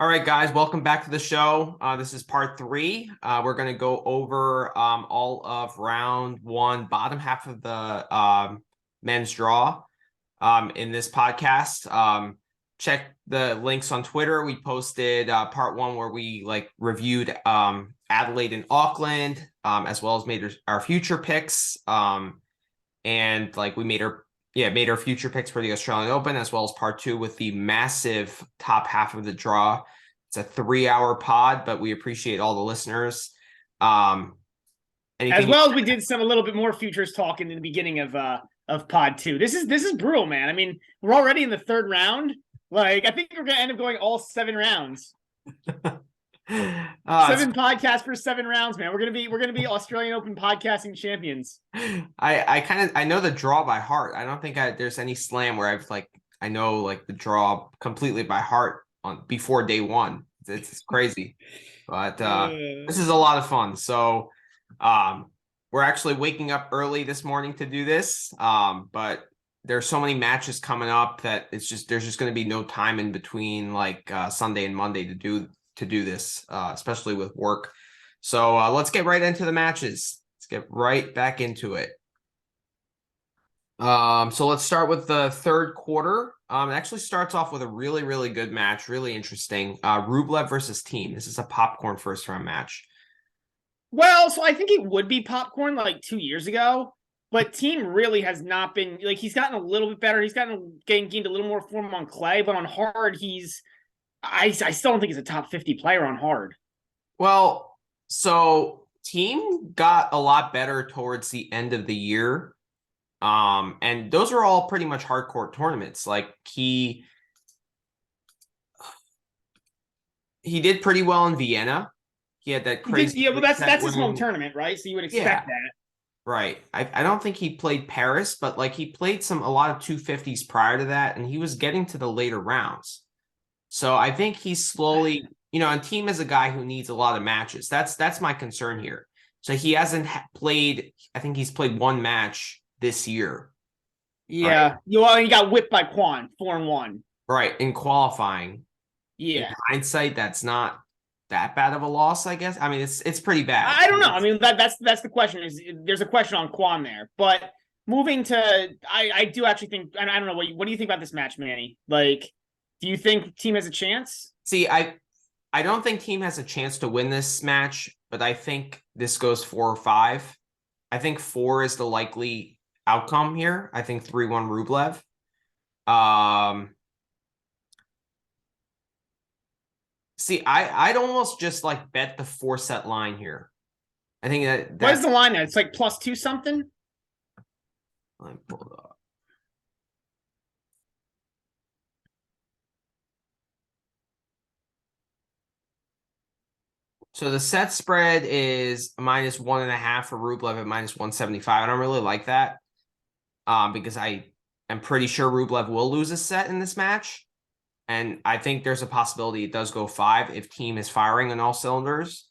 All right, guys, welcome back to the show. This is part three. We're going to go over all of round one, bottom half of the men's draw in this podcast. Check the links on Twitter. We posted part one where we reviewed Adelaide and Auckland, as well as made our future picks. And we made our future picks for the Australian Open, as well as part two with the massive top half of the draw. It's a 3-hour pod, but we appreciate all the listeners. As well as we did a little bit more futures talk in the beginning of pod two. This is brutal, man. I mean, we're already in the third round. I think we're gonna end up going all 7 rounds. 7 podcasts for 7 rounds, man. We're gonna be Australian Open podcasting champions. I know the draw by heart. I don't think there's any slam where I know the draw completely by heart before day one. It's crazy, but this is a lot of fun. So we're actually waking up early this morning to do this, but there's so many matches coming up that there's just going to be no time in between Sunday and Monday to do this, especially with work. So let's get right into the matches. Let's get right back into it. So let's start with the third quarter. It actually starts off with a really, really good match, really interesting. Rublev versus Thiem. This is a popcorn first round match. Well, so I think it would be popcorn 2 years ago, but Thiem really has not been he's gotten a little bit better. He's gained a little more form on clay, but on hard, I still don't think he's a top 50 player on hard. Well, so Thiem got a lot better towards the end of the year. And those are all pretty much hard court tournaments. He did pretty well in Vienna. He had that crazy. But that's his home tournament, right? So you would expect that. Right. I don't think he played Paris, but he played a lot of 250s prior to that, and he was getting to the later rounds. So I think he's slowly, and Thiem is a guy who needs a lot of matches. That's my concern here. So he hasn't played. I think he's played one match this year. Yeah. Right? He got whipped by Kwon 4-1. Right. In qualifying. Yeah. In hindsight, that's not that bad of a loss, I guess. I mean, it's pretty bad. I don't know. I mean, that's the question. There's a question on Kwon there. But moving to I do actually think, and I don't know, what do you think about this match, Manny? Do you think Thiem has a chance? See, I don't think Thiem has a chance to win this match, but I think this goes 4 or 5. I think 4 is the likely outcome here. I think 3-1 Rublev. See, I'd almost just bet the 4-set line here. I think that. What is the line there? It's +2 something. Let me pull it up. So the set spread is -1.5 for Rublev at -175. I don't really like that. Because I am pretty sure Rublev will lose a set in this match. And I think there's a possibility it does go 5 if Thiem is firing on all cylinders.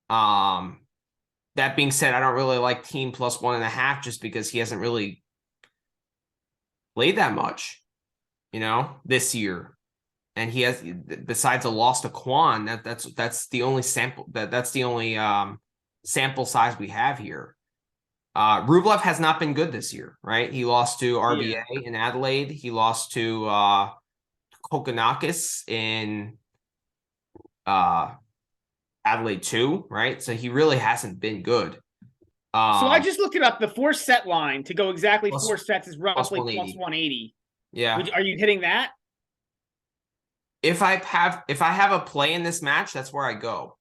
That being said, I don't really like Thiem +1.5 just because he hasn't really played that much, this year. And he has, besides a loss to Kwon, that's the only sample that's the only sample size we have here. Rublev has not been good this year, right? He lost to RBA in Adelaide. He lost to Kokkinakis in Adelaide 2, right? So he really hasn't been good. So I just looked it up. The 4-set line to go exactly 4 sets is roughly +180. Yeah. Are you hitting that? If I have a play in this match, that's where I go.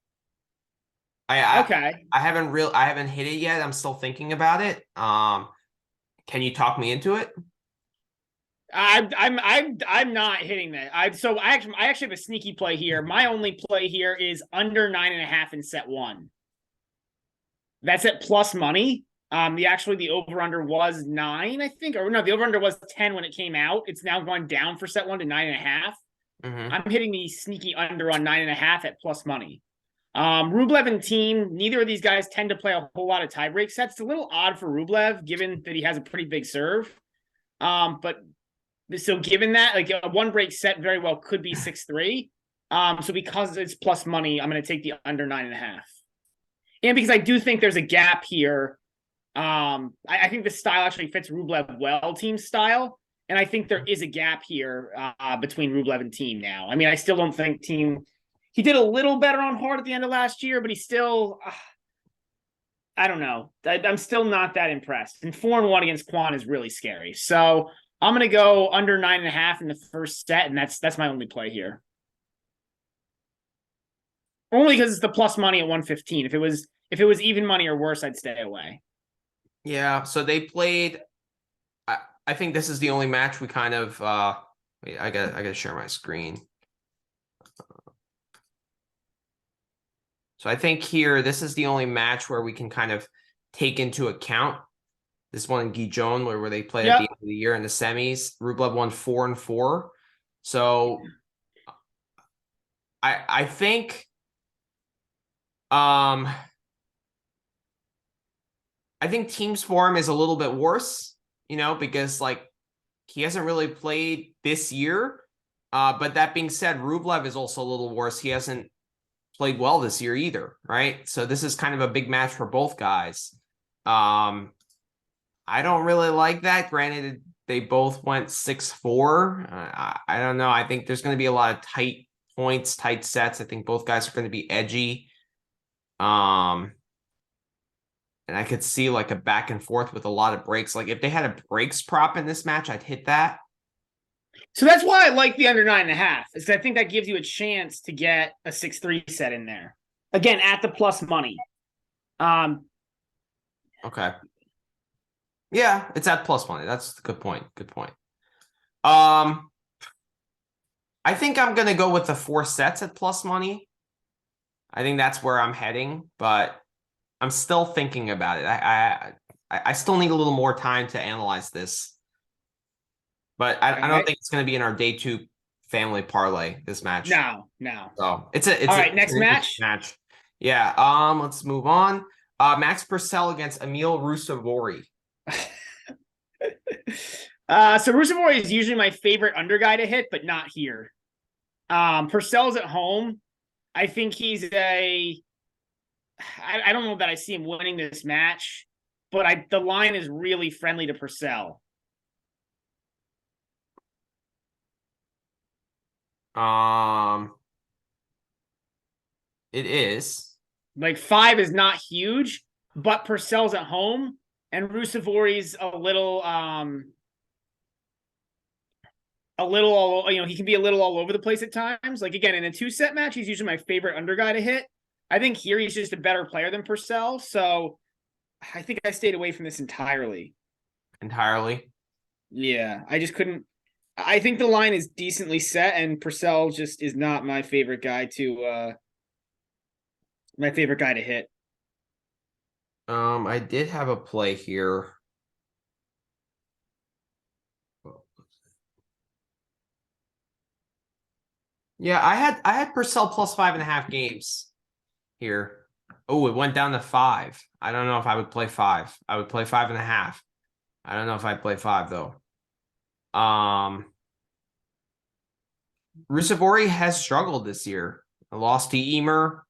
Okay. I haven't hit it yet. I'm still thinking about it. Can you talk me into it? I'm not hitting that. I actually have a sneaky play here. My only play here is under 9.5 in set 1. That's at plus money. The over under was 9, I think, or no, the over under was 10 when it came out. It's now gone down for set 1 to 9.5. Mm-hmm. I'm hitting the sneaky under on 9.5 at plus money. Rublev and Thiem, neither of these guys tend to play a whole lot of tiebreak sets. It's a little odd for Rublev, given that he has a pretty big serve. But so given that, like a one break set very well could be 6-3. So because it's plus money, I'm going to take the under 9.5. And because I do think there's a gap here. I think the style actually fits Rublev well, team style. And I think there is a gap here between Rublev and Thiem now. I mean, I still don't think Thiem, he did a little better on hard at the end of last year, but he's still, I don't know. I'm still not that impressed. And 4-1 against Kwon is really scary. So I'm going to go under 9.5 in the first set. And that's my only play here. Only because it's the plus money at 115. If it was even money or worse, I'd stay away. Yeah, so they played. I think this is the only match we kind of. Wait, I gotta share my screen. So I think here this is the only match where we can kind of take into account this one in Gijon where they played at the end of the year in the semis. Rublev won 4-4. So I think I think Thiem's form is a little bit worse, because like he hasn't really played this year. But that being said, Rublev is also a little worse. He hasn't played well this year either, right? So this is kind of a big match for both guys. I don't really like that. Granted, they both went 6-4. I don't know. I think there's going to be a lot of tight points, tight sets. I think both guys are going to be edgy. And I could see like a back and forth with a lot of breaks. Like if they had a breaks prop in this match, I'd hit that. So that's why I like the under 9.5. Is I think that gives you a chance to get a 6-3 set in there. Again, at the plus money. Okay. Yeah, it's at plus money. That's a good point. Good point. I think I'm gonna go with the 4 sets at plus money. I think that's where I'm heading, but I'm still thinking about it. I still need a little more time to analyze this. But I don't think it's going to be in our day 2 family parlay, this match. No. So it's all right, next match. Yeah. Let's move on. Max Purcell against Emil Ruusuvuori. So Ruusuvuori is usually my favorite under guy to hit, but not here. Purcell's at home. I think he's I don't know that I see him winning this match, but the line is really friendly to Purcell. It is. Like 5 is not huge, but Purcell's at home and Ruusuvuori's a little he can be a little all over the place at times. Like again, in a 2-set match, he's usually my favorite under guy to hit. I think here he's just a better player than Purcell, so I think I stayed away from this entirely. Entirely? Yeah, I just couldn't. I think the line is decently set, and Purcell just is not my favorite guy to hit. I did have a play here. Yeah, I had Purcell plus 5.5 games here. Oh, it went down to 5. I don't know if I would play 5. I would play 5.5. I don't know if I'd play 5 though. Ruusuvuori has struggled this year. I lost to Emer.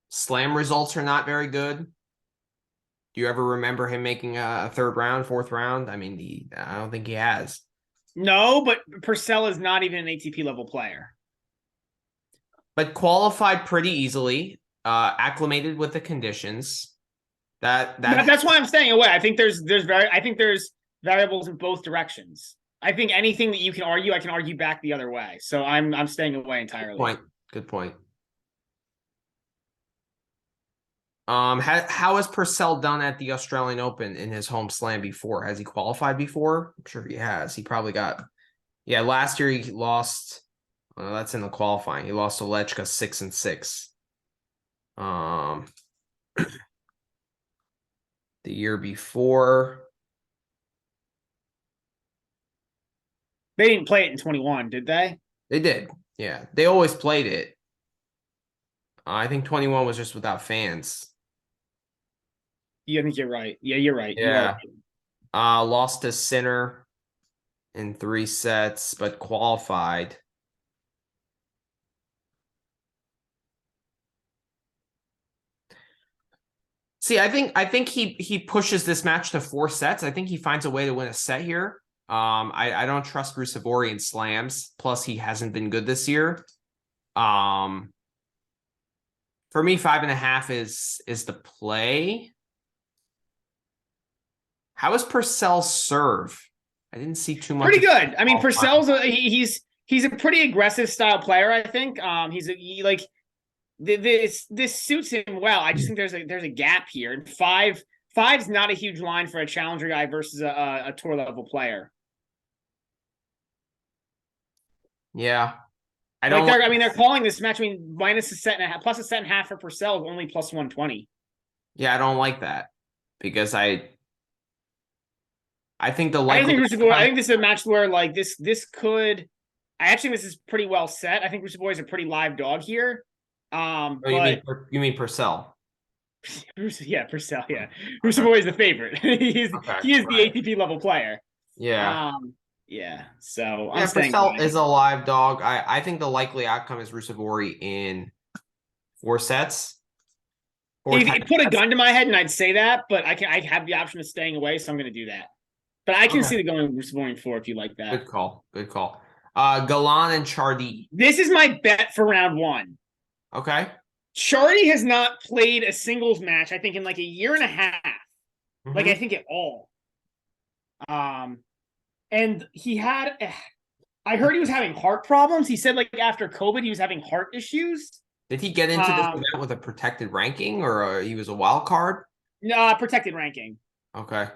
Slam results are not very good. Do you ever remember him making a 3rd round, 4th round? I mean, I don't think he has. No, but Purcell is not even an ATP level player. But qualified pretty easily, acclimated with the conditions. That's why I'm staying away. I think there's variables in both directions. I think anything that you can argue, I can argue back the other way. So I'm staying away entirely. Good point. How has Purcell done at the Australian Open in his home slam before? Has he qualified before? I'm sure he has. He probably got. Yeah, last year he lost. That's in the qualifying. He lost to Lechka 6-6. The year before. They didn't play it in 21, did they? They did. Yeah, they always played it. I think 21 was just without fans. Yeah, I think you're right. Yeah, you're right. Yeah. Lost to Sinner in 3 sets, but qualified. See, I think he pushes this match to 4 sets. I think he finds a way to win a set here. I don't trust Ruusuvuori in slams. Plus, he hasn't been good this year. For me, 5.5 is the play. How is Purcell's serve? I didn't see too much. Pretty good. I mean, Purcell's he's a pretty aggressive style player. I think. This suits him well. I just think there's a gap here. And five's not a huge line for a challenger guy versus a tour level player. Yeah, I don't. They're calling this match. I mean, minus a set and a half, plus a set and a half for Purcell is only plus 120. Yeah, I don't like that because I think I think this is a match where like this could. I actually think this is pretty well set. I think Ruusuvuori is a pretty live dog here. You mean Purcell? Yeah, Purcell. Yeah, Ruusuvuori is the favorite. He is the ATP level player. Yeah. Yeah. So yeah, Purcell is a live dog. I think the likely outcome is Ruusuvuori in 4 sets. If you put a gun to my head, and I'd say that, but I have the option of staying away, so I'm going to do that. But I can see the going Ruusuvuori in 4 if you like that. Good call. Good call. Galan and Chardy. This is my bet for round 1. Okay. Chardy has not played a singles match, I think, in like a year and a half. Mm-hmm. Like, I think at all. And he had, I heard he was having heart problems. He said, like, after COVID, he was having heart issues. Did he get into this event with a protected ranking, or he was a wild card? No, protected ranking. Okay.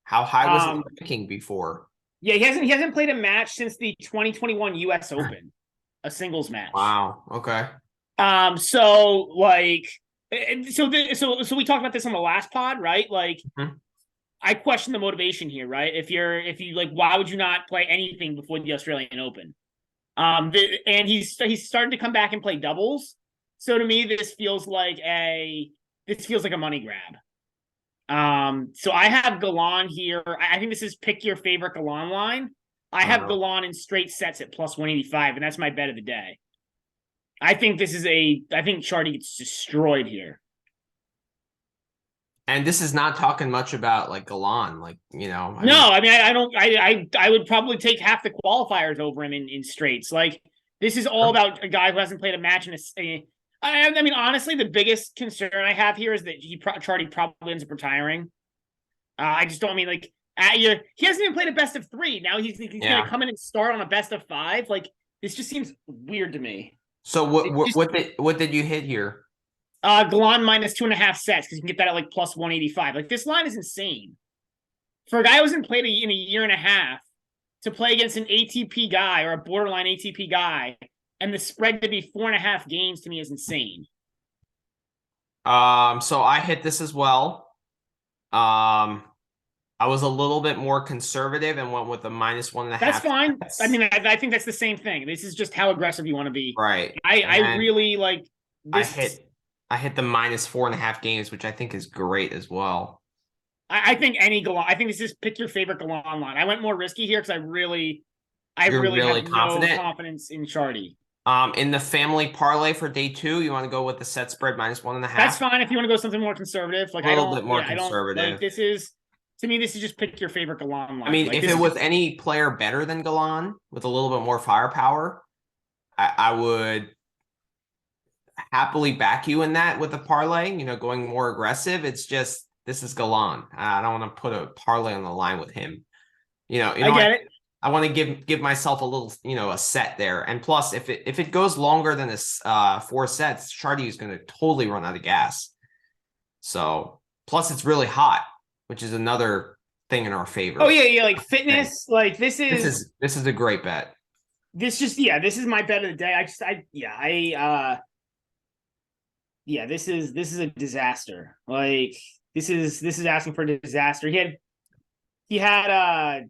How high was his ranking before? Yeah, he hasn't played a match since the 2021 U.S. Open, a singles match. Wow. Okay. So we talked about this on the last pod, right? Like, I question the motivation here, right? If you like, why would you not play anything before the Australian Open? And he's starting to come back and play doubles. So to me, this feels like a money grab. So I have Galan here. I think this is pick your favorite Galan line. I have Galan in straight sets at plus 185, and that's my bet of the day. I think Chardy gets destroyed here. And this is not talking much about like Galan, like, you know. I would probably take half the qualifiers over him in straights. Like, this is all about a guy who hasn't played a match in I mean, honestly, the biggest concern I have here is that Chardy probably ends up retiring. I just don't mean like he hasn't even played a best of 3. Now he's going to come in and start on a best of 5. Like, this just seems weird to me. So what did you hit here? Galan minus 2.5 sets because you can get that at like plus 185. Like, this line is insane for a guy who hasn't played in a year and a half to play against an ATP guy or a borderline ATP guy, and the spread to be 4.5 games to me is insane. So I hit this as well. I was a little bit more conservative and went with the minus 1.5. That's fine. I mean, I think that's the same thing. This is just how aggressive you want to be. Right. I really like this. I hit the minus 4.5 games, which I think is great as well. I think any Galan. I think this is pick your favorite Galan line. I went more risky here because I really have no confidence in Chardy. In the family parlay for day 2, you want to go with the set spread minus 1.5? That's fine if you want to go something more conservative. Like, a little bit more conservative. Like, this is just pick your favorite Galan line. I mean, if it was any player better than Galan with a little bit more firepower, I would happily back you in that with a parlay, you know, going more aggressive. It's just, this is Galan. I don't want to put a parlay on the line with him. You know, I get it. I want to give myself a little, you know, a set there. And plus, if it goes longer than this 4 sets, Chardy is going to totally run out of gas. So, plus it's really hot, which is another thing in our favor. Oh yeah, like fitness, like this is a great bet. This is my bet of the day. This is a disaster. Like, this is asking for a disaster. He had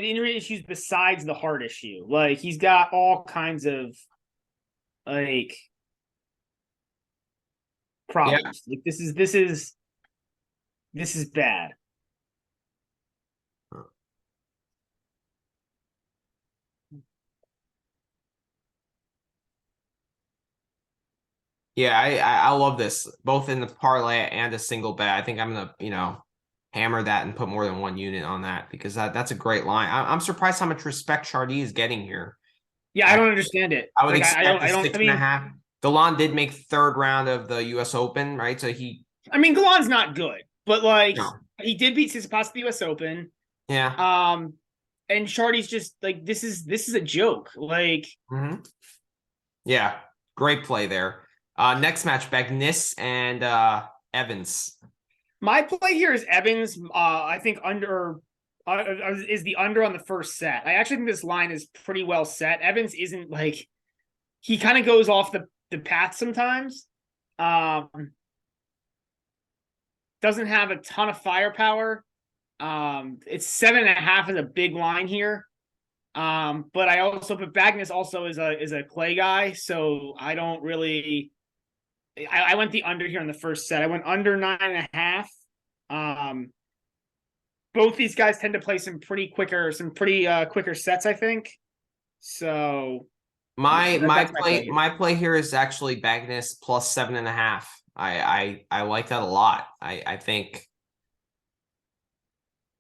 injury issues besides the heart issue. Like, he's got all kinds of like problems. Yeah. Like, this is bad. Yeah, I love this both in the parlay and a single bet. I think I'm gonna hammer that and put more than one unit on that because that's a great line. I'm surprised how much respect Chardy is getting here. Yeah, I don't understand it. I would Like expect I a don't. six and a half. Galán did make third round of the U.S. Open, right? So I mean, Galán's not good, but like no. he did beat Tsitsipas at the U.S. Open. Yeah. And Chardy's just like this is a joke. Like, yeah, great play there. Next match, Bagnis and Evans. My play here is Evans. I think is the under on the first set. I actually think this line is pretty well set. Evans isn't like he kind of goes off the path sometimes. Doesn't have a ton of firepower. It's 7.5 is a big line here. But Bagnis also is a clay guy, so I don't really. I went the under here in the first set. I went under 9.5. Both these guys tend to play some pretty quicker sets, I think. So my play here is actually Bagnis plus 7.5. I like that a lot. I think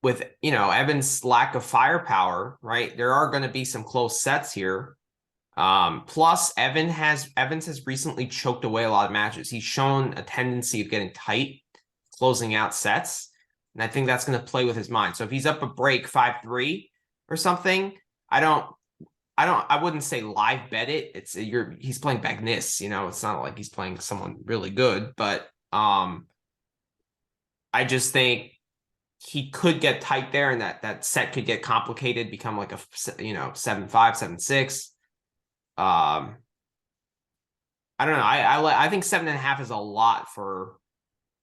with Evans' lack of firepower, right? There are going to be some close sets here. Plus Evans has recently choked away a lot of matches. He's shown a tendency of getting tight, closing out sets. And I think that's going to play with his mind. So if he's up a break 5-3 or something, I wouldn't say live bet it. He's playing Bagnis, it's not like he's playing someone really good, but I just think he could get tight there and that set could get complicated, become like a 7-5, 7-6. I don't know. I think 7.5 is a lot for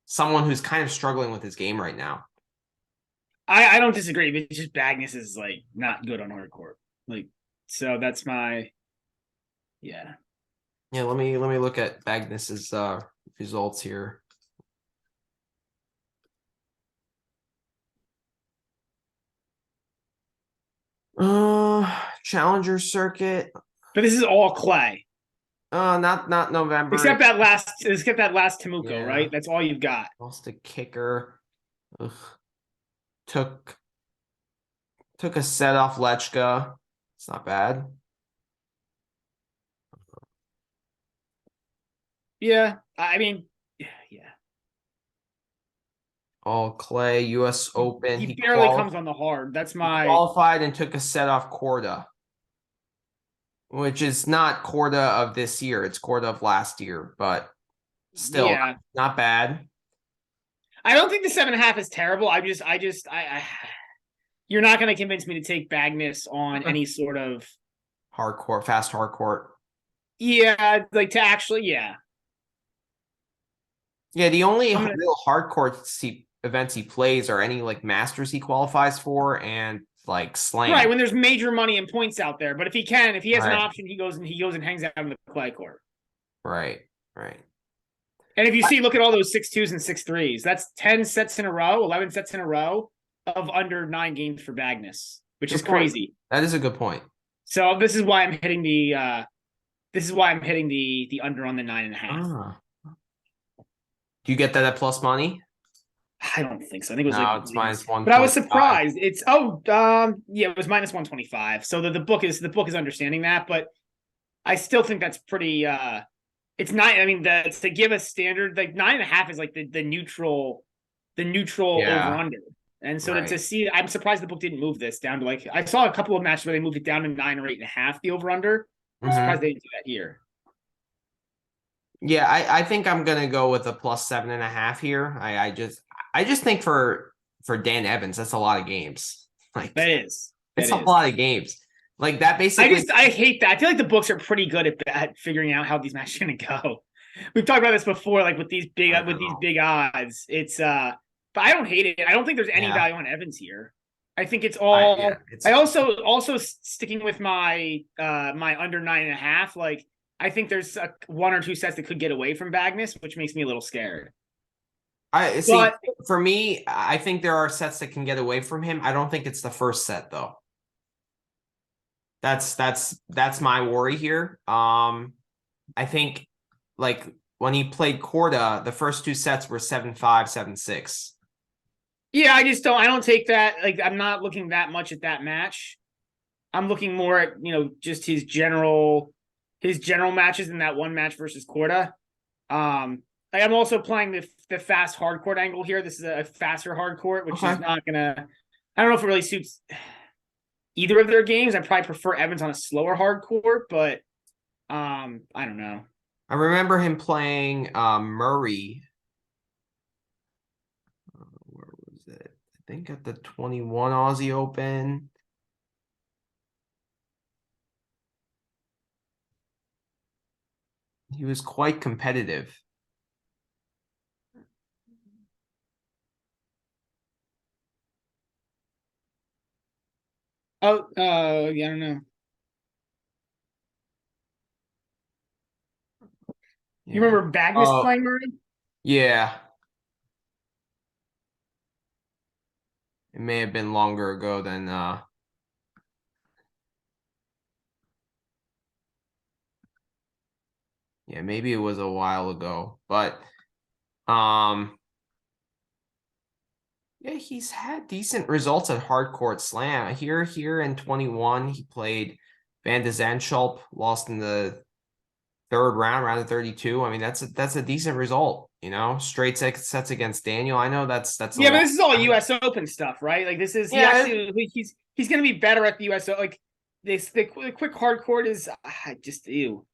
someone who's kind of struggling with his game right now. I don't disagree, but it's just Bagnis is like not good on hard court. Like, so that's my yeah. Yeah, let me look at Bagnis's results here. Challenger circuit. But this is all clay. Not November. Except that last Temuco, right? That's all you've got. Lost a kicker. Ugh. Took a set off Lechka. It's not bad. Yeah, I mean, yeah. All clay, U.S. Open. He barely comes on the hard. That's my qualified and took a set off Korda, which is not Korda of this year. It's Korda of last year, but still not bad. I don't think the 7.5 is terrible. I you're not going to convince me to take Bagnis on any sort of fast hard court. Yeah, like to actually, yeah. Yeah, the only real hard court events he plays are any like Masters he qualifies for and like Slam. Right, when there's major money and points out there. But if he has an option, he goes and hangs out on the clay court. Right. And if you look at all those 6-2s and 6-3s. That's 10 sets in a row, 11 sets in a row of under 9 games for Bagnis, which is crazy. That is a good point. So this is why I'm hitting the under on the 9.5. Do you get that at plus money? I don't think so. I think it was it's minus 1. But I was surprised. It's it was minus 125. So the book is understanding that, but I still think that's pretty it's not. I mean, to give a standard like 9.5 is like the neutral over under. And so to see, I'm surprised the book didn't move this down to like I saw a couple of matches where they moved it down to 9 or 8.5 the over under. I'm surprised they didn't do that here. Yeah, I think I'm gonna go with a plus 7.5 here. I just think for Dan Evans, that's a lot of games. Like it's a lot of games. Like that basically. I hate that. I feel like the books are pretty good at figuring out how these matches are gonna go. We've talked about this before, like with these big odds. It's but I don't hate it. I don't think there's any value on Evans here. I think it's all. I also sticking with my my under 9.5. Like I think there's 1 or 2 sets that could get away from Bagnis, which makes me a little scared. For me, I think there are sets that can get away from him. I don't think it's the first set though. That's my worry here. I think like when he played Korda, the first 2 sets were 7-5, 7-6. Yeah, I don't take that. Like, I'm not looking that much at that match. I'm looking more at, just his general matches in that one match versus Korda. I'm also playing the fast hard court angle here. This is a faster hard court, which is not gonna. I don't know if it really suits either of their games. I probably prefer Evans on a slower hard court, but I don't know. I remember him playing Murray. Where was it? I think at the 21 Aussie Open. He was quite competitive. Oh, yeah, I don't know. Yeah. You remember Magnus playing Murray? Yeah. It may have been longer ago than yeah, maybe it was a while ago, but yeah, he's had decent results at Hardcourt Slam. Here in 21, he played Van de Zandschulp, lost in the third round of 32. I mean, that's a decent result, straight sets against Daniel. I know that's yeah, but this is all US Open stuff, right? Like, this is he's gonna be better at the US Open. Like, the quick hard court is just ew.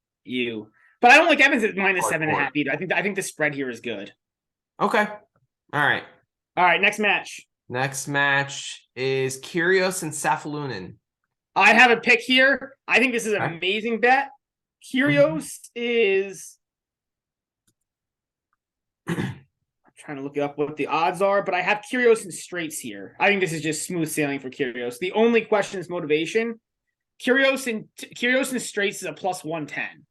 But I don't like Evans at minus 7.5 either. I think the spread here is good. Okay. All right. Next match. Next match is Kyrgios and Safiullinen. I have a pick here. I think this is an amazing bet. Kyrgios is. I'm trying to look up what the odds are, but I have Kyrgios in straights here. I think this is just smooth sailing for Kyrgios. The only question is motivation. Kyrgios in straights is a plus 110.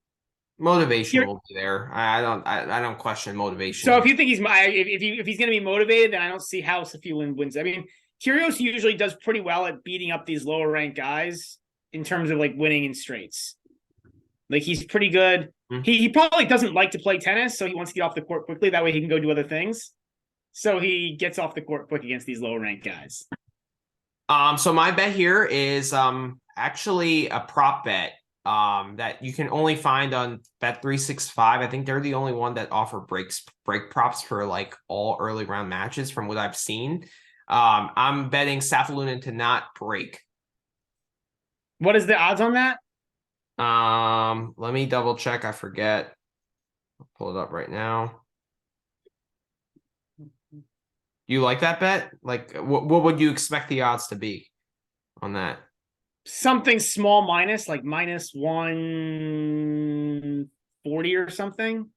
Motivation will be there. I don't question motivation. So if you think if he's going to be motivated, then I don't see how Safiullinen wins. I mean, Kyrgios usually does pretty well at beating up these lower ranked guys in terms of like winning in straights. Like, he's pretty good. Mm-hmm. He probably doesn't like to play tennis, so he wants to get off the court quickly. That way he can go do other things. So he gets off the court quick against these lower ranked guys. So my bet here is actually a prop bet. That you can only find on Bet365. I think they're the only one that offer break props for like all early round matches from what I've seen. I'm betting Safiullinen to not break. What is the odds on that? Let me double check. I forget. I'll pull it up right now. You like that bet? Like, what would you expect the odds to be on that? Something small minus, like minus 140 or something.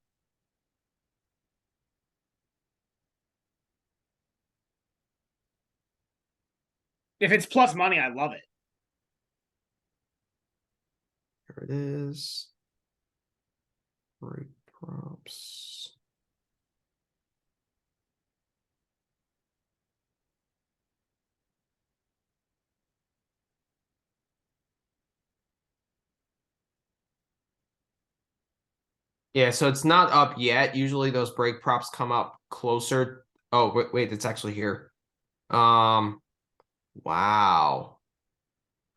If it's plus money, I love it. Here it is. Break props. Yeah, so it's not up yet. Usually those break props come up closer. Oh, wait, it's actually here. Wow. All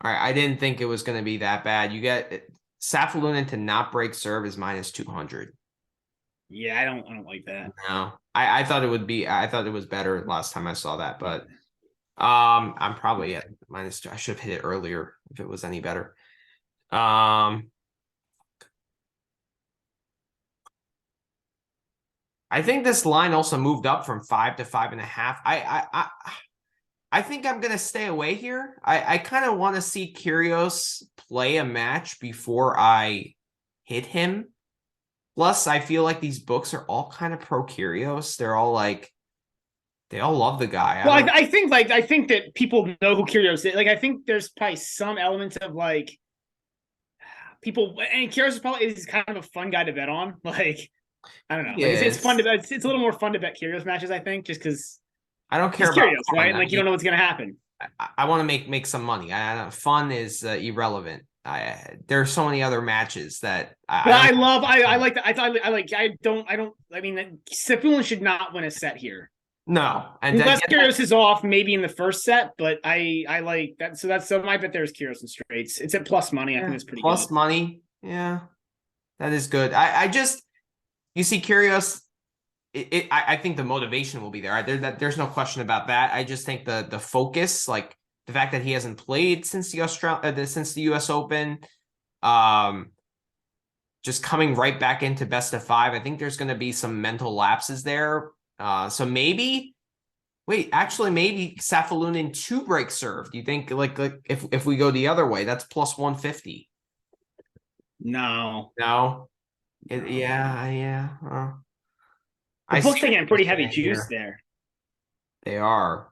right, I didn't think it was going to be that bad. You get Safiullinen to not break serve is minus 200. Yeah, I don't like that. No. I thought it would be. I thought it was better last time I saw that, but I'm probably at minus 2. I should have hit it earlier if it was any better. I think this line also moved up from 5 to 5.5. I think I'm gonna stay away here. I kind of want to see Kyrgios play a match before I hit him. Plus, I feel like these books are all kind of pro Kyrgios. They're all like, they all love the guy. Well, I think that people know who Kyrgios is. Like, I think there's probably some elements of like people, and Kyrgios is kind of a fun guy to bet on. Like, I don't know. Yeah, like, it's fun to bet. It's a little more fun to bet Kyrgios matches, I think, just because I don't care about Kyrgios, right? Like, you don't know what's gonna happen. I want to make some money. Fun is irrelevant. There are so many other matches that I like that. I mean, Sefulin should not win a set here. No, and unless Kyrgios is off, maybe in the first set. But I like that. So my bet there is Kyrgios and straights. It's at plus money. I think it's pretty plus good. money. Yeah, that is good. I just you see Kyrgios. I think the motivation will be there. There's no question about that. I just think the focus, like the fact that he hasn't played since the U.S. Open, just coming right back into best of 5. I think there's going to be some mental lapses there. So maybe Safiullin 2 break serve. Do you think like if we go the other way, that's plus 150? No. Yeah. The books again pretty heavy juice there. They are.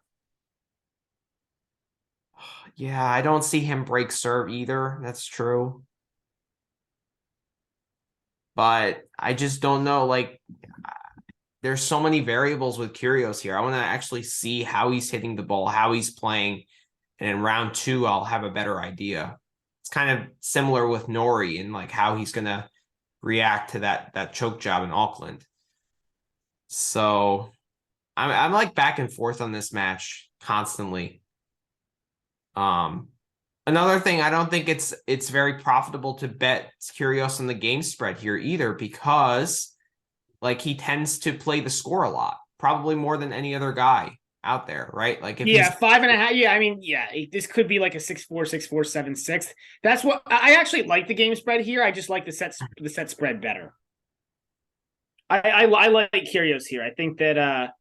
Yeah, I don't see him break serve either. That's true. But I just don't know. Like, there's so many variables with Kyrgios here. I want to actually see how he's hitting the ball, how he's playing. And in round 2, I'll have a better idea. It's kind of similar with Norrie and like how he's going to react to that choke job in Auckland. So I'm like back and forth on this match constantly. Another thing, I don't think it's very profitable to bet Kyrgios on the game spread here either, because like he tends to play the score a lot, probably more than any other guy out there, right? Like if 5.5. Yeah, I mean, this could be like a 6-4, 6-4, 7-6. That's what I actually like the game spread here. I just like the set spread better. I like Kyrgios here. I think that I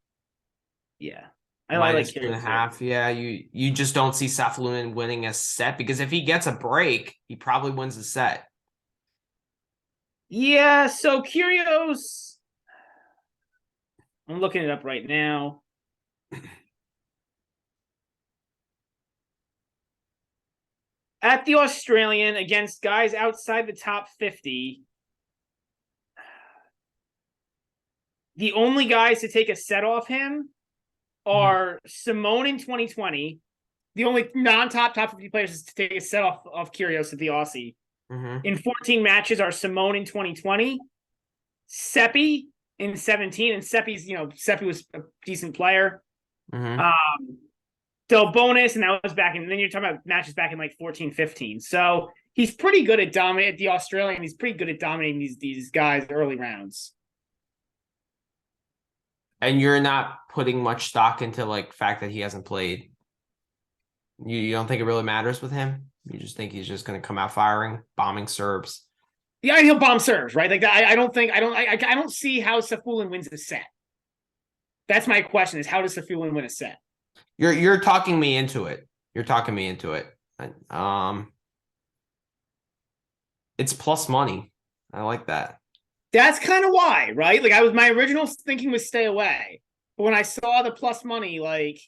like Kyrgios 2.5. Yeah, you just don't see Safiullin winning a set, because if he gets a break, he probably wins the set. Yeah, so Kyrgios, I'm looking it up right now. At the Australian against guys outside the top 50, the only guys to take a set off him are Simone in 2020. The only non-top 50 players to take a set off of Kyrgios at the Aussie. In 14 matches are Simone in 2020, Seppi in 17, and Seppi was a decent player. Delbonis, and that was back in. Then you're talking about matches back in like 14, 15. So he's pretty good at dominating the Australian. He's pretty good at dominating these guys early rounds. And you're not putting much stock into like fact that he hasn't played. You don't think it really matters with him? You just think he's just going to come out firing, bombing serves. Yeah, he'll bomb serves, right? Like I don't see how Safiullin wins a set. That's my question: is how does Safiullin win a set? You're talking me into it. It's plus money. I like that. That's kind of why, right? Like my original thinking was stay away. But when I saw the plus money, like,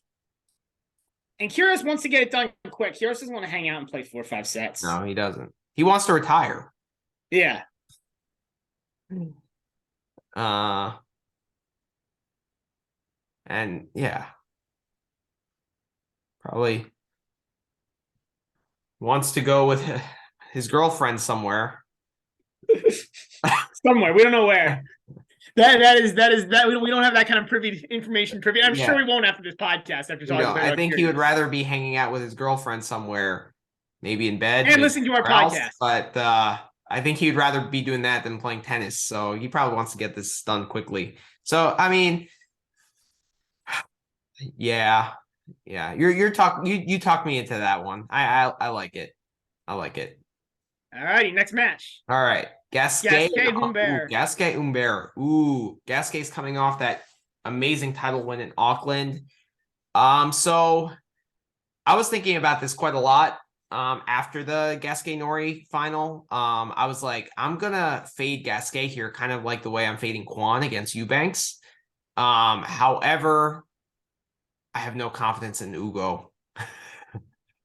and Kyrgios wants to get it done quick. Kyrgios doesn't want to hang out and play 4 or 5 sets. No, he doesn't. He wants to retire. Yeah. And yeah. Probably wants to go with his girlfriend somewhere. Somewhere. We don't know where. That is we don't have that kind of information. I'm sure we won't after this podcast. After talking I think he would rather be hanging out with his girlfriend somewhere, maybe in bed and listening to our podcast. But I think he'd rather be doing that than playing tennis. So he probably wants to get this done quickly. So I mean, yeah. You talk me into that one. I like it. All righty, next match. All right. Gasquet Humbert. Gasquet Humbert. Gasquet's coming off that amazing title win in Auckland. So I was thinking about this quite a lot after the Gasquet Norrie final. I was like, I'm gonna fade Gasquet here, kind of like the way I'm fading Kwon against Eubanks. However, I have no confidence in Ugo.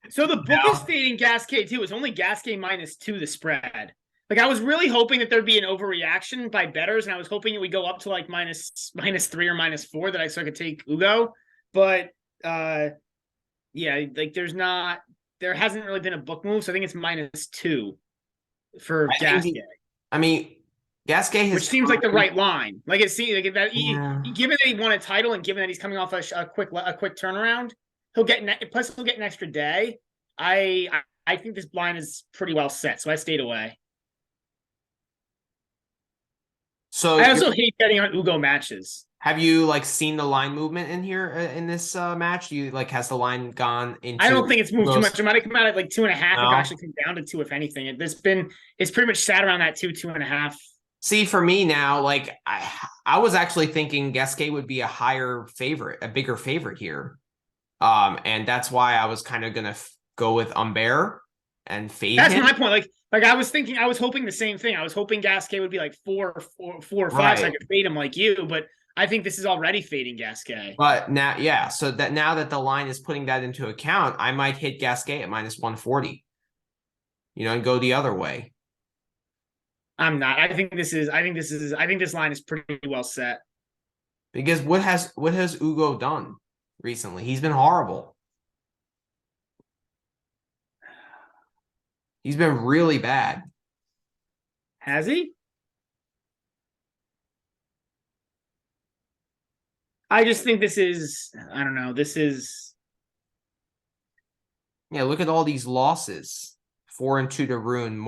So the book is fading Gasquet too. It's only Gasquet -2 the spread. Like I was really hoping that there'd be an overreaction by bettors, and I was hoping it would go up to like minus 3 or -4 that I could take Ugo. But like there's not there hasn't really been a book move, so I think it's -2 for Gasquet. I mean, Gasquet has, which seems like the right line. Like it seems like that. Yeah. Given that he won a title and given that he's coming off a quick turnaround, he'll get plus he'll get an extra day. I think this line is pretty well set, so I stayed away. So I also hate betting on Ugo matches. Have you like seen the line movement in here in this match? You like has the line gone into? I don't think it's moved too much. It might have come out at like 2.5. No. It actually come down to 2, if anything. It's pretty much sat around that 2.5. See, for me now, like I was actually thinking Gasquet would be a higher favorite, a bigger favorite here. And that's why I was kind of gonna go with Humbert and fade That's him. my point. Like I was hoping the same thing. I was hoping Gasquet would be like 4 or 5, right, so I could fade him like you, but I think this is already fading Gasquet. But now, yeah, so that now that the line is putting that into account, I might hit Gasquet at -140. And go the other way. I'm not. I think this line is pretty well set. Because what has Ugo done recently? He's been horrible. He's been really bad. Has he? I just think this is, I don't know. This is. Yeah, look at all these losses. 4-2 to Rune,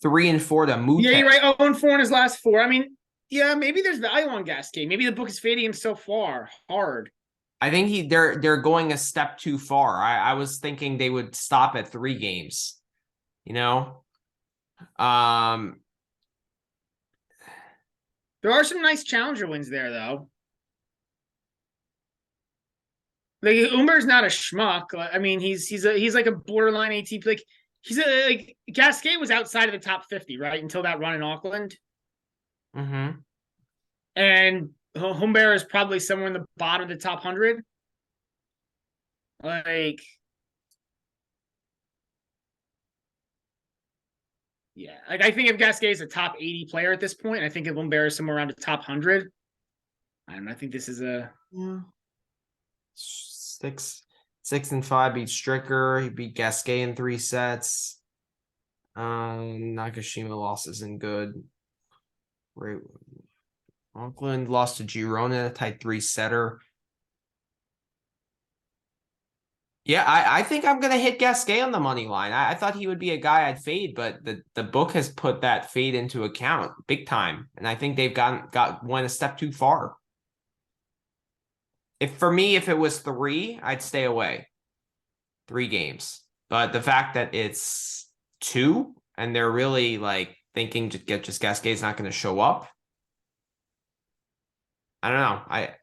3-4 to Mutex. Yeah, you're right. 0-4 in his last 4. I mean, yeah, maybe there's value on Gasquet. Maybe the book is fading him so far hard. I think they're going a step too far. I was thinking they would stop at 3 games. There are some nice challenger wins there, though. Like Humbert's not a schmuck. I mean, he's like a borderline ATP. Like like Gasquet was outside of the top 50, right, until that run in Auckland. Mm-hmm. And Humbert is probably somewhere in the bottom of the top 100. Like, yeah, like I think if Gasquet is a top 80 player at this point, I think if Humbert is somewhere around the top 100. I think this is a 6-5 beat Stricker. He beat Gasquet in 3 sets. Nakashima loss isn't good. Right. Auckland lost to Girona, tight 3-setter. Yeah, I think I'm gonna hit Gasquet on the money line. I thought he would be a guy I'd fade, but the book has put that fade into account big time, and I think they've went a step too far. If it was 3, I'd stay away. 3 games, but the fact that it's 2 and they're really like thinking just Gasquet's not going to show up. I don't know. I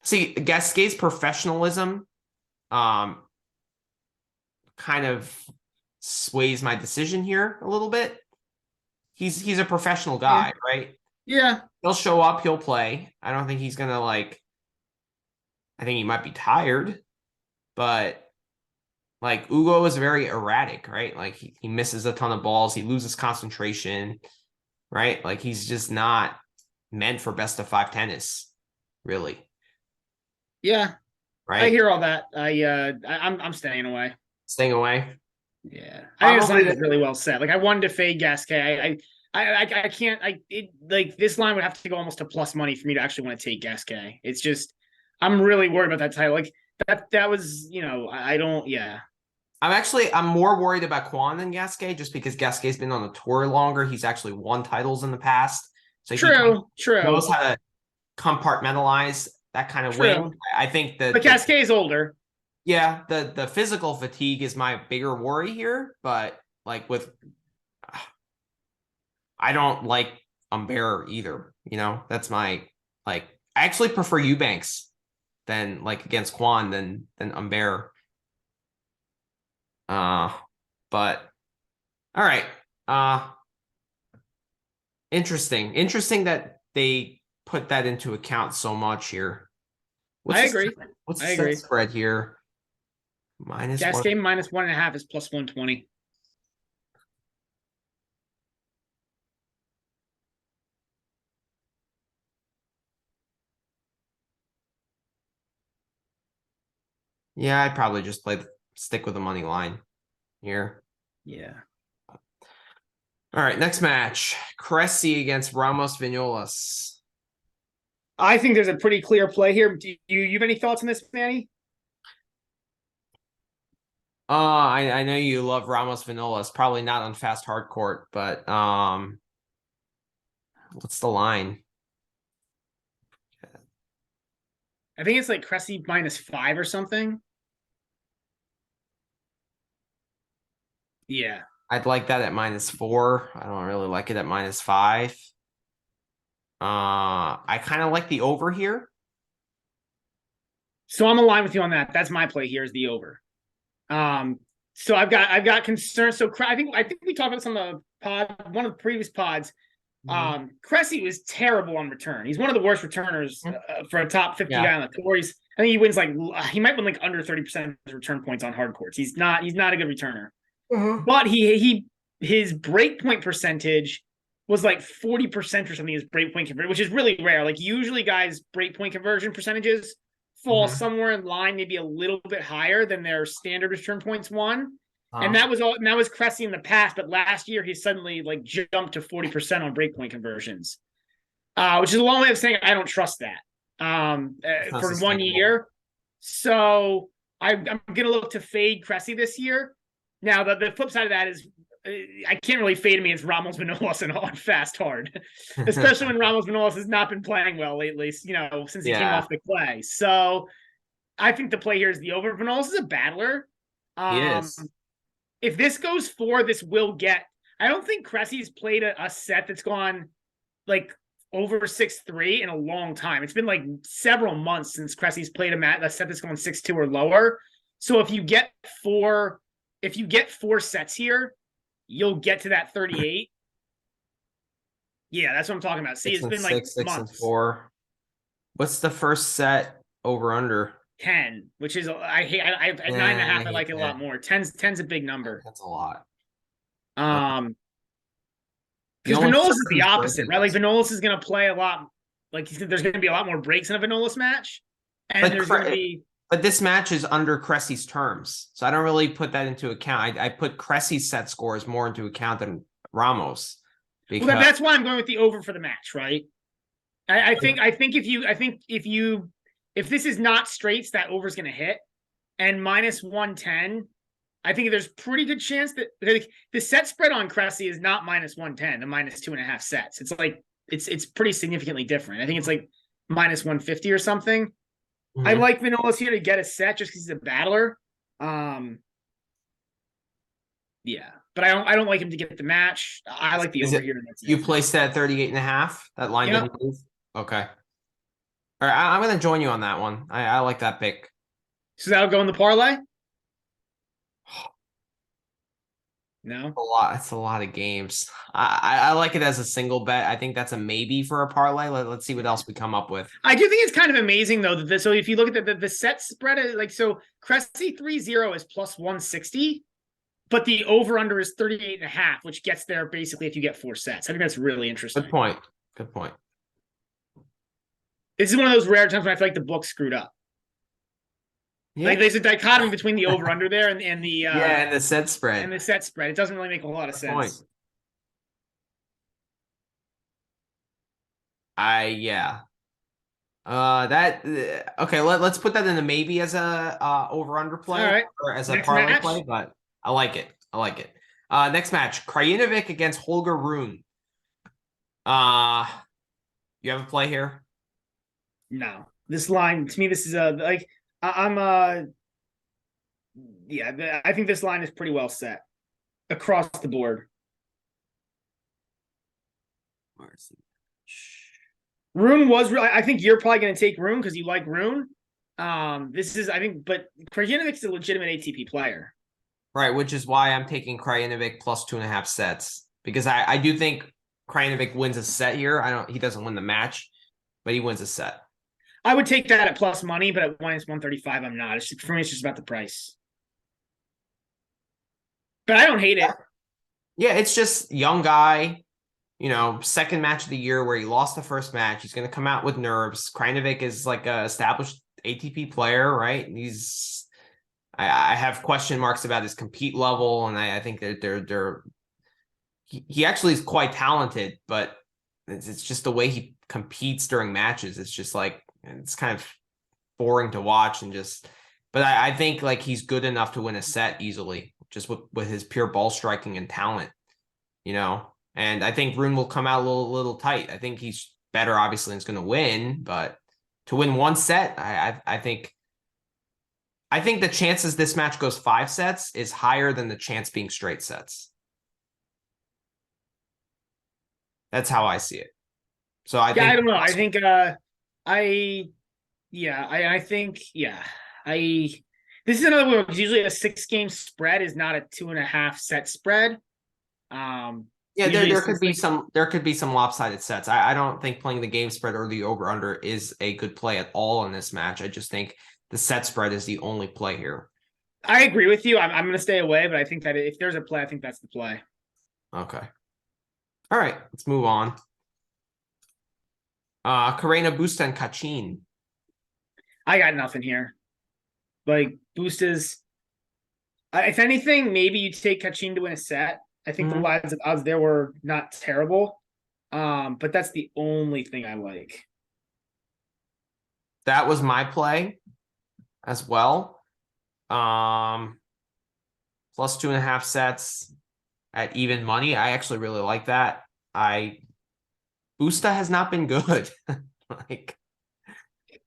see Gasquet's professionalism kind of sways my decision here a little bit. He's a professional guy, right? Yeah. He'll show up, he'll play. I don't think he's going to I think he might be tired, but like Ugo is very erratic, right? Like he misses a ton of balls, he loses concentration, right? Like he's just not meant for best of 5 tennis, really. Yeah. Right. I hear all that. I'm staying away. Staying away. Yeah. I think this line is really well set. Like I wanted to fade Gasquet. I can't like this line would have to go almost to plus money for me to actually want to take Gasquet. It's just I'm really worried about that title. Like that was, I don't, yeah. I'm more worried about Kwon than Gasquet just because Gasquet's been on the tour longer. He's actually won titles in the past. So true. He knows how to compartmentalize that kind of win. I think that but Gasquet's older. Yeah, the physical fatigue is my bigger worry here, but like I don't like Humbert either. That's my I actually prefer Eubanks than against Kwon than Humbert. But all right. Interesting that they put that into account so much here. I agree. What's the set spread here? Gasquet -1.5 is plus 120. Yeah, I'd probably just stick with the money line. here. Yeah. All right, next match. Cressy against Ramos Vinolas. I think there's a pretty clear play here. Do you have any thoughts on this, Manny? I know you love Ramos Vinolas, probably not on fast hard court, but what's the line? I think it's like Cressy -5 or something. Yeah. I'd like that at -4. I don't really like it at -5. I kind of like the over here. So I'm aligned with you on that. That's my play here is the over. So I've got concerns. So I think we talked about this on the pod, one of the previous pods. Cressy was terrible on return. He's one of the worst returners for a top 50 guy on the tour. I think he wins he might win like under 30% of his return points on hard courts. He's not a good returner. But his break point percentage was like 40% or something. His break point conversion, which is really rare. Like usually guys' break point conversion percentages fall somewhere in line, maybe a little bit higher than their standard return points won. And that was Cressy in the past, but last year he suddenly like jumped to 40% on breakpoint conversions, which is a long way of saying I don't trust that for 1 year. So I'm gonna look to fade Cressy this year. Now the flip side of that is I can't really fade him against Ramos Vinolas on fast hard, especially when Ramos Vinolas has not been playing well lately. Since he came off the clay. So I think the play here is the over. Vinolas is a battler. He is. If this goes 4, this will get. I don't think Cressy's played a set that's gone like over 6-3 in a long time. It's been like several months since Cressy's played a set that's gone 6-2 or lower. So if you get 4 sets here, you'll get to that 38. Yeah, that's what I'm talking about. See, it's been like 6 months. and 4. What's the first set over under? 10, which is I hate. I at 9.5. I like it a lot more. 10's a big number. That's a lot. Because Vinolas is the opposite, right? Like Vinolas is going to play a lot. Like there's going to be a lot more breaks in a Vinolas match, and there's going to be. But this match is under Cressy's terms, so I don't really put that into account. I put Cressy's set scores more into account than Ramos. Because... Well, that's why I'm going with the over for the match, right? I think if this is not straights, that over is going to hit, and -110. I think there's pretty good chance that the set spread on Cressy is not -110 to -2.5 sets. It's like it's pretty significantly different. I think it's like -150 or something. I like Vinolas here to get a set just because he's a battler. Yeah, but I don't like him to get the match. I like the over here. You placed that at 38.5. That line didn't move. Okay. All right, I'm going to join you on that one. I like that pick. So that'll go in the parlay? No? It's a lot of games. I like it as a single bet. I think that's a maybe for a parlay. Let's see what else we come up with. I do think it's kind of amazing, though. So if you look at the set spread, so Cressy 3-0 is +160, but the over-under is 38.5, which gets there basically if you get 4 sets. I think that's really interesting. Good point. This is one of those rare times when I feel like the book screwed up. Yeah. Like there's a dichotomy between the over under there and the and the set spread. It doesn't really make a lot of sense. Point. Okay, let's put that in the maybe as a over under play. All right. Or as a parlay play, but I like it. Next match, Krajinovic against Holger Rune. You have a play here? No. This line to me, this is I think this line is pretty well set across the board. Rune was really, I think you're probably going to take Rune because you like Rune. But Krajinovic's a legitimate ATP player. Right, which is why I'm taking Krajinovic +2.5 sets. Because I do think Krajinovic wins a set here. He doesn't win the match, but he wins a set. I would take that at plus money, but at -135, I'm not. For me, it's just about the price. But I don't hate it. Yeah, it's just young guy, second match of the year where he lost the first match. He's going to come out with nerves. Krajinovic is like a established ATP player, right? He's I have question marks about his compete level, and I think that he actually is quite talented, but it's just the way he competes during matches. It's just like it's kind of boring to watch and just. But I think like he's good enough to win a set easily, just with his pure ball striking and talent, you know. And I think Rune will come out a little tight. I think he's better, obviously, and is going to win, but to win one set, I think the chances this match goes 5 sets is higher than the chance being straight sets. That's how I see it. So I think I don't know. I think this is another one because usually a 6-game spread is not a 2.5 set spread. Yeah, there could be some lopsided sets. I don't think playing the game spread or the over under is a good play at all in this match. I just think the set spread is the only play here. I agree with you. I'm going to stay away, but I think that if there's a play, I think that's the play. Okay. All right, let's move on. Carreño Busta and Cachin. I got nothing here. Like Busta's, if anything, maybe you take Cachin to win a set. I think the lines of odds there were not terrible. But that's the only thing I like. That was my play as well. Plus 2.5 sets at even money. I actually really like that. Busta has not been good. Like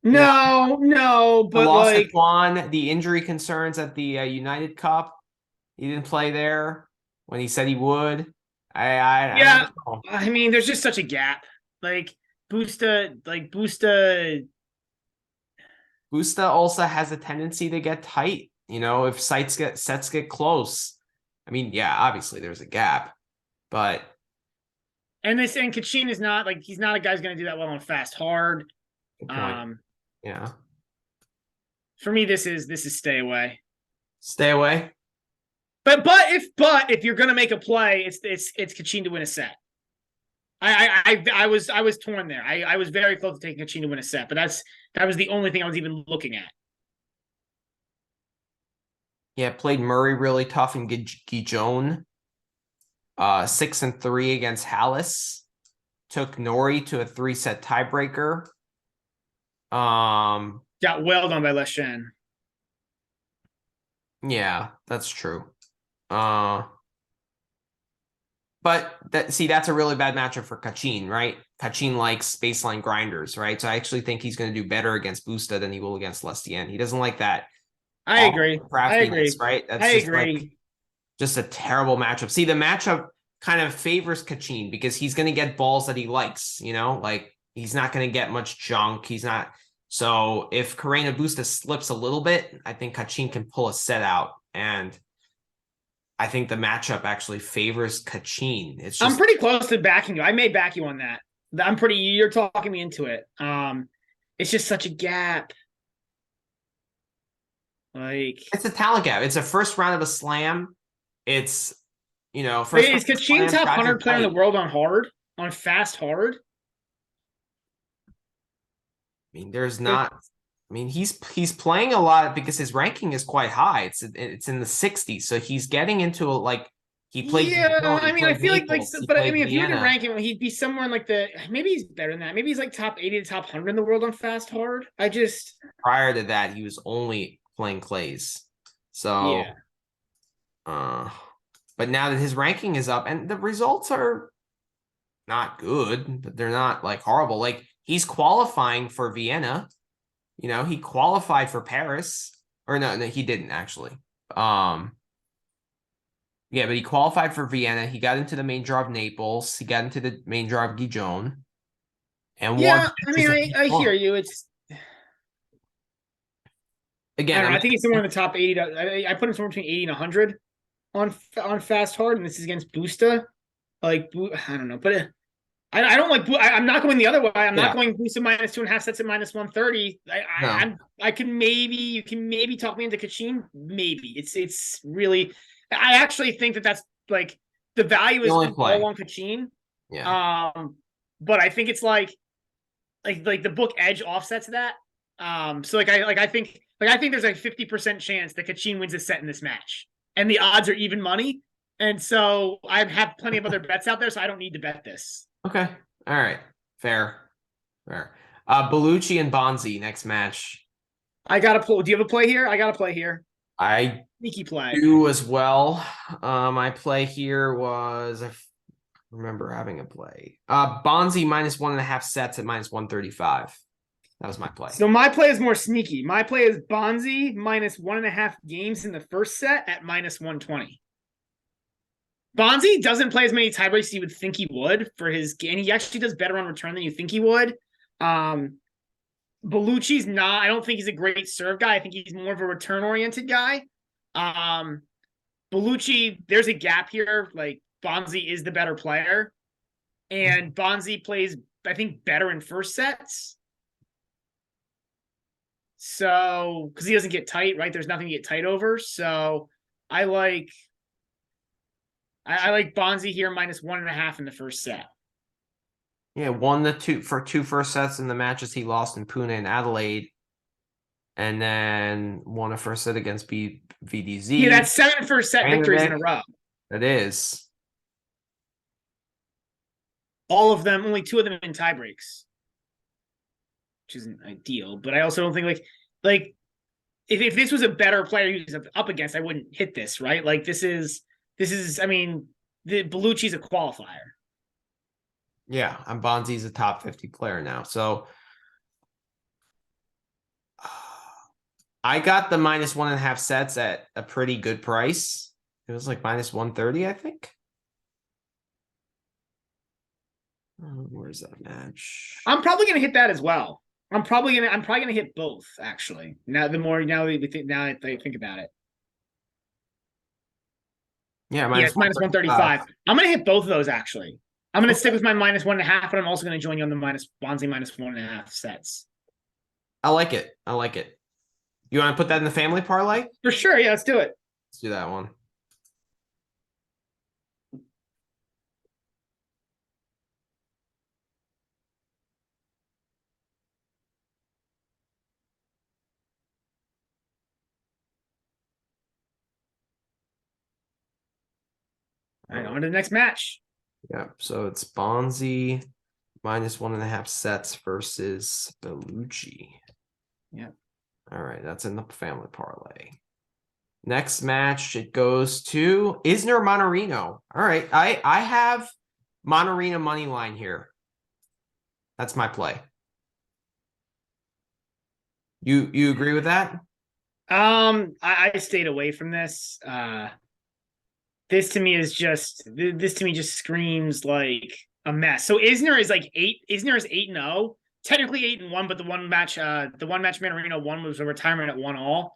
no, but the loss like at Juan, the injury concerns at the United Cup. He didn't play there when he said he would. I mean, there's just such a gap. Like Busta also has a tendency to get tight. You know, if sets get close. I mean, yeah, obviously there's a gap, but and Cachin is not like he's not a guy who's going to do that well on fast hard. Yeah. For me, this is stay away. Stay away. But if you're going to make a play, it's Cachin to win a set. I was torn there. I was very close to taking Cachin to win a set, but that was the only thing I was even looking at. Yeah, played Murray really tough in Gijon. 6-3 against Hallis. Took Nori to a 3-set tiebreaker. Got well done by Leshen. Yeah, that's true. But that's a really bad matchup for Cachin, right? Cachin likes baseline grinders, right? So I actually think he's going to do better against Busta than he will against Lestien. He doesn't like that. I agree. Right? That's just agree. Like, just a terrible matchup. See, the matchup kind of favors Cachin because he's going to get balls that he likes, you know? Like, he's not going to get much junk. He's not. So if Carreño Busta slips a little bit, I think Cachin can pull a set out. And I think the matchup actually favors Cachin. I'm pretty close to backing you. I may back you on that. You're talking me into it. It's just such a gap. Like it's a talent gap. It's a first round of a slam. It's first. Is Cachin top 100 player in the world on fast hard? I mean, there's not. I mean, he's playing a lot because his ranking is quite high. It's in the 60s, so he's getting into he played. Yeah, I mean, I feel Naples, but I mean, if you look at ranking, he'd be somewhere in like maybe he's better than that. Maybe he's like top 80 to top 100 in the world on fast hard. Prior to that, he was only playing clays. So, yeah. But now that his ranking is up and the results are not good, but they're not like horrible. Like he's qualifying for Vienna. He qualified for Paris. Or no, he didn't actually. Yeah, but he qualified for Vienna. He got into the main draw of Naples. He got into the main draw of Gijon. And I mean, I hear you. It's again. I think he's somewhere in the top 80. I put him somewhere between 80 and 100 on fast hard, and this is against Busta. Like I don't know, but I don't like. I'm not going the other way. I'm not going Busta minus 2.5 sets at minus 130. You can maybe talk me into Cachin. Maybe it's really. I actually think that's like the value is all on Cachin. Yeah. But I think it's like the book edge offsets that. So I think Like, I think there's like 50% chance that Kachin wins a set in this match. And the odds are even money. And so I have plenty of other bets out there, so I don't need to bet this. Okay. All right. Fair. Bellucci and Bonzi next match. I got to pull. Do you have a play here? I got to play here. I Sneaky play. do as well. My play here was, I remember having a play. Bonzi minus 1.5 sets at minus 135. That was my play. So my play is more sneaky. My play is Bonzi minus 1.5 games in the first set at minus 120. Bonzi doesn't play as many tiebreaks as you would think he would for his game. He actually does better on return than you think he would. Bellucci's not. I don't think he's a great serve guy. I think he's more of a return-oriented guy. Bellucci, there's a gap here. Like, Bonzi is the better player. And Bonzi plays, I think, better in first sets. So, because he doesn't get tight, right? There's nothing to get tight over. So I like Bonzi here minus 1.5 in the first set. Yeah, 1-2 for 2 first sets in the matches he lost in Pune and Adelaide. And then won a first set against VDZ. Yeah, that's 7 first set victories in a row. It is. All of them, only 2 of them in tiebreaks. Which isn't ideal, but I also don't think like if this was a better player he was up against, I wouldn't hit this, right? Like this is I mean, the Bellucci's a qualifier. Yeah, and Bonzi's a top 50 player now. So I got the minus 1.5 sets at a pretty good price. It was like minus 130, I think. Where's that match? I'm probably gonna hit that as well. I'm probably gonna hit both, actually. Now that I think about it. Yeah, it's minus 135. I'm gonna hit both of those, actually. I'm gonna stick with my minus 1.5, but I'm also gonna join you on the Bonzi minus 1.5 sets. I like it. You want to put that in the family parlay? For sure, yeah, let's do it. Let's do that one. All right, on to the next match. Yeah, so it's Bonzi minus 1.5 sets versus Bellucci. Yeah. All right, that's in the family parlay. Next match, it goes to Isner Mannarino. All right, I have Mannarino money line here. That's my play. You agree with that? I stayed away from this. This to me just screams like a mess. So Isner is like 8-0, technically 8-1, but the one match Mannarino won was a retirement at 1-all.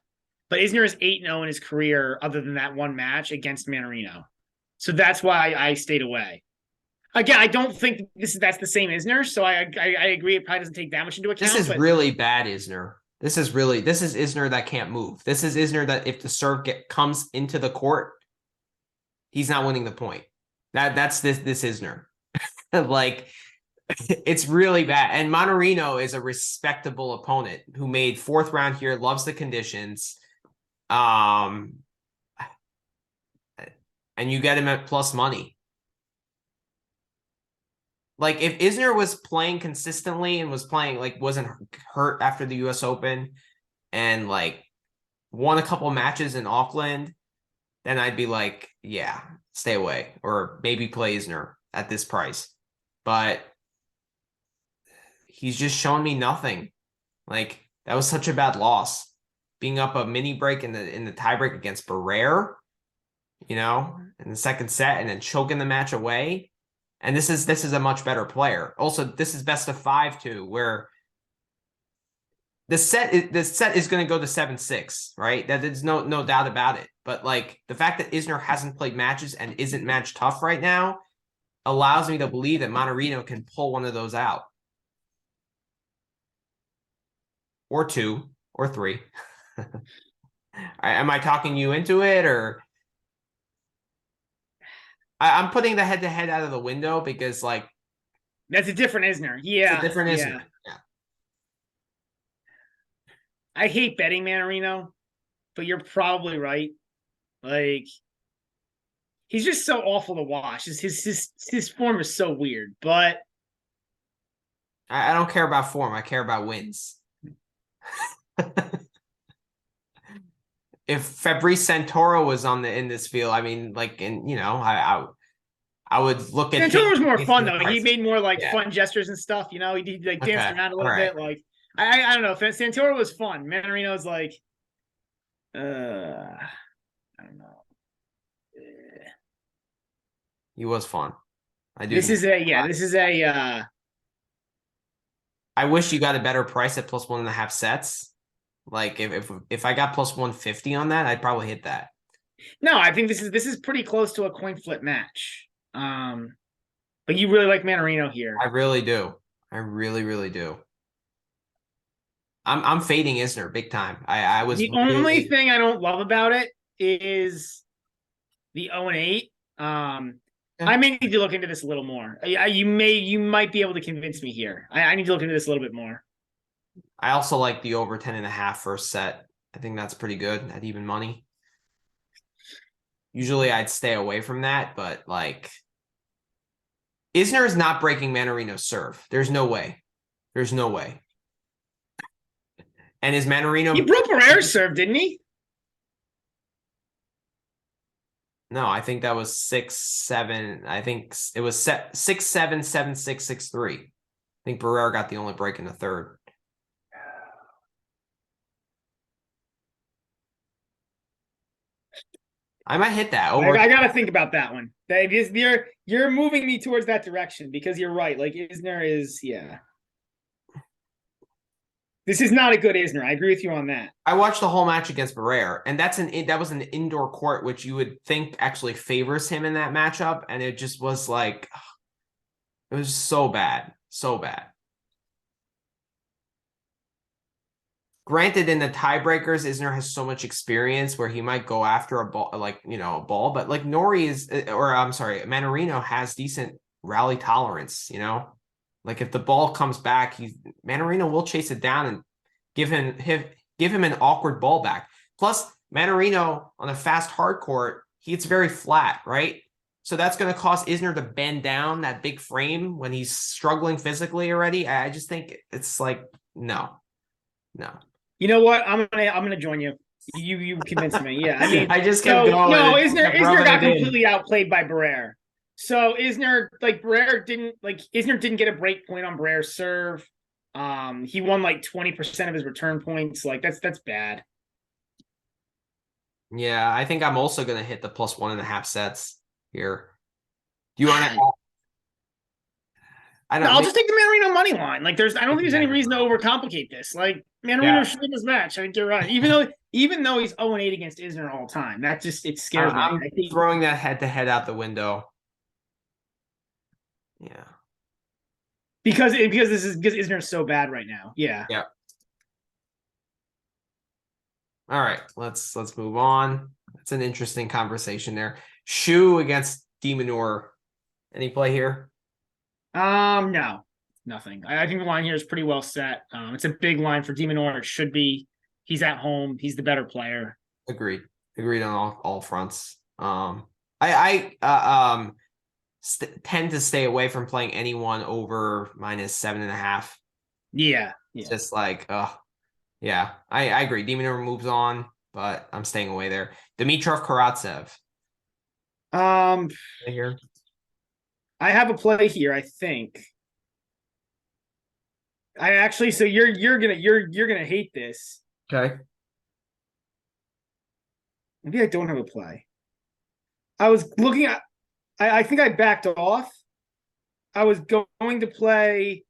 But Isner is 8-0 in his career, other than that one match against Mannarino. So that's why I stayed away. Again, I don't think that's the same Isner, so I agree. It probably doesn't take that much into account. This is really bad Isner. This is Isner that can't move. This is Isner that if the serve comes into the court, he's not winning the point. That's this Isner. Like, it's really bad. And Mannarino is a respectable opponent who made 4th round here, loves the conditions. And you get him at plus money. Like, if Isner was playing consistently and was playing, like, wasn't hurt after the US Open and, like, won a couple matches in Auckland, then I'd be like, yeah, stay away. Or maybe play Isner at this price. But he's just showing me nothing. Like, that was such a bad loss. Being up a mini break in the tiebreak against Barrere, in the second set, and then choking the match away. And this is a much better player. Also, this is best of 5 too, where the set is going to go to 7-6, right? That there's no doubt about it. But like the fact that Isner hasn't played matches and isn't match tough right now allows me to believe that Mannarino can pull one of those out, or 2 or 3. Am I talking you into it, or? I'm putting the head-to-head out of the window because, like, that's a different Isner. Yeah, it's a different Isner. Yeah. I hate betting Mannarino, but you're probably right. Like, he's just so awful to watch. His form is so weird, but I don't care about form. I care about wins. If Fabrice Santoro was in this field, I mean, like, and I would look at Santoro was more him fun though. He made more like Yeah. fun gestures and stuff. You know, he like danced Okay. around a little bit. Like, I don't know. Santoro was fun. Mannarino's like, I don't know. He was fun. I do. This is a I wish you got a better price at plus 1.5 sets. Like if I got plus 150 on that, I'd probably hit that. No, I think this is pretty close to a coin flip match. But you really like Mannarino here. I really do. I really, really do. I'm fading Isner big time. I was the only thing I don't love about it is the 0-8. I may need to look into this a little more. You might be able to convince me here. I need to look into this a little bit more. I also like the over 10.5 first set. I think that's pretty good at even money. Usually I'd stay away from that, but like Isner is not breaking Mannarino's serve. There's no way. There's no way. And is Mannarino... He broke Barrera's serve, didn't he? No, I think that was 6-7. I think it was 6-7, 7-6, 6-3. I think Barrera got the only break in the third. I might hit that. I got to think about that one. You're moving me towards that direction because you're right. Like Isner is, yeah. This is not a good Isner. I agree with you on that. I watched the whole match against Barrera, and that was an indoor court, which you would think actually favors him in that matchup, and it just was like, it was so bad, so bad. Granted, in the tiebreakers, Isner has so much experience where he might go after a ball, a ball, but like Mannarino has decent rally tolerance, Like if the ball comes back, Mannarino will chase it down and give him an awkward ball back. Plus, Mannarino on a fast hard court, it's very flat, right? So that's going to cause Isner to bend down that big frame when he's struggling physically already. I just think it's like no. You know what? I'm gonna join you. You convinced me. Yeah, I mean, I just kept going. No, Isner got completely outplayed by Barrera. So Isner didn't get a break point on Barrera's serve. He won like 20% of his return points. Like that's bad. Yeah, I think I'm also gonna hit the plus 1.5 sets here. Do you want to? I'll just take the Mannarino money line. Like I don't think there's any reason to overcomplicate this. Like Mannarino should win this match. I think you're right. Even though he's 0-8 against Isner all the time, it scares me. I'm throwing that head-to-head out the window. Yeah. Because Isner's so bad right now. Yeah. Yeah. All right, let's move on. That's an interesting conversation there. Shu against de Minaur. Any play here? No, nothing. I think the line here is pretty well set. It's a big line for de Minaur. It should be. He's at home. He's the better player. Agreed on all fronts. I tend to stay away from playing anyone over -7.5. Yeah. Just like, yeah, I agree. de Minaur moves on, but I'm staying away there. Dimitrov Karatsev. Here. I have a play here, I think. So you're gonna hate this. Okay. Maybe I don't have a play. I was looking at I think I backed off. I was going to play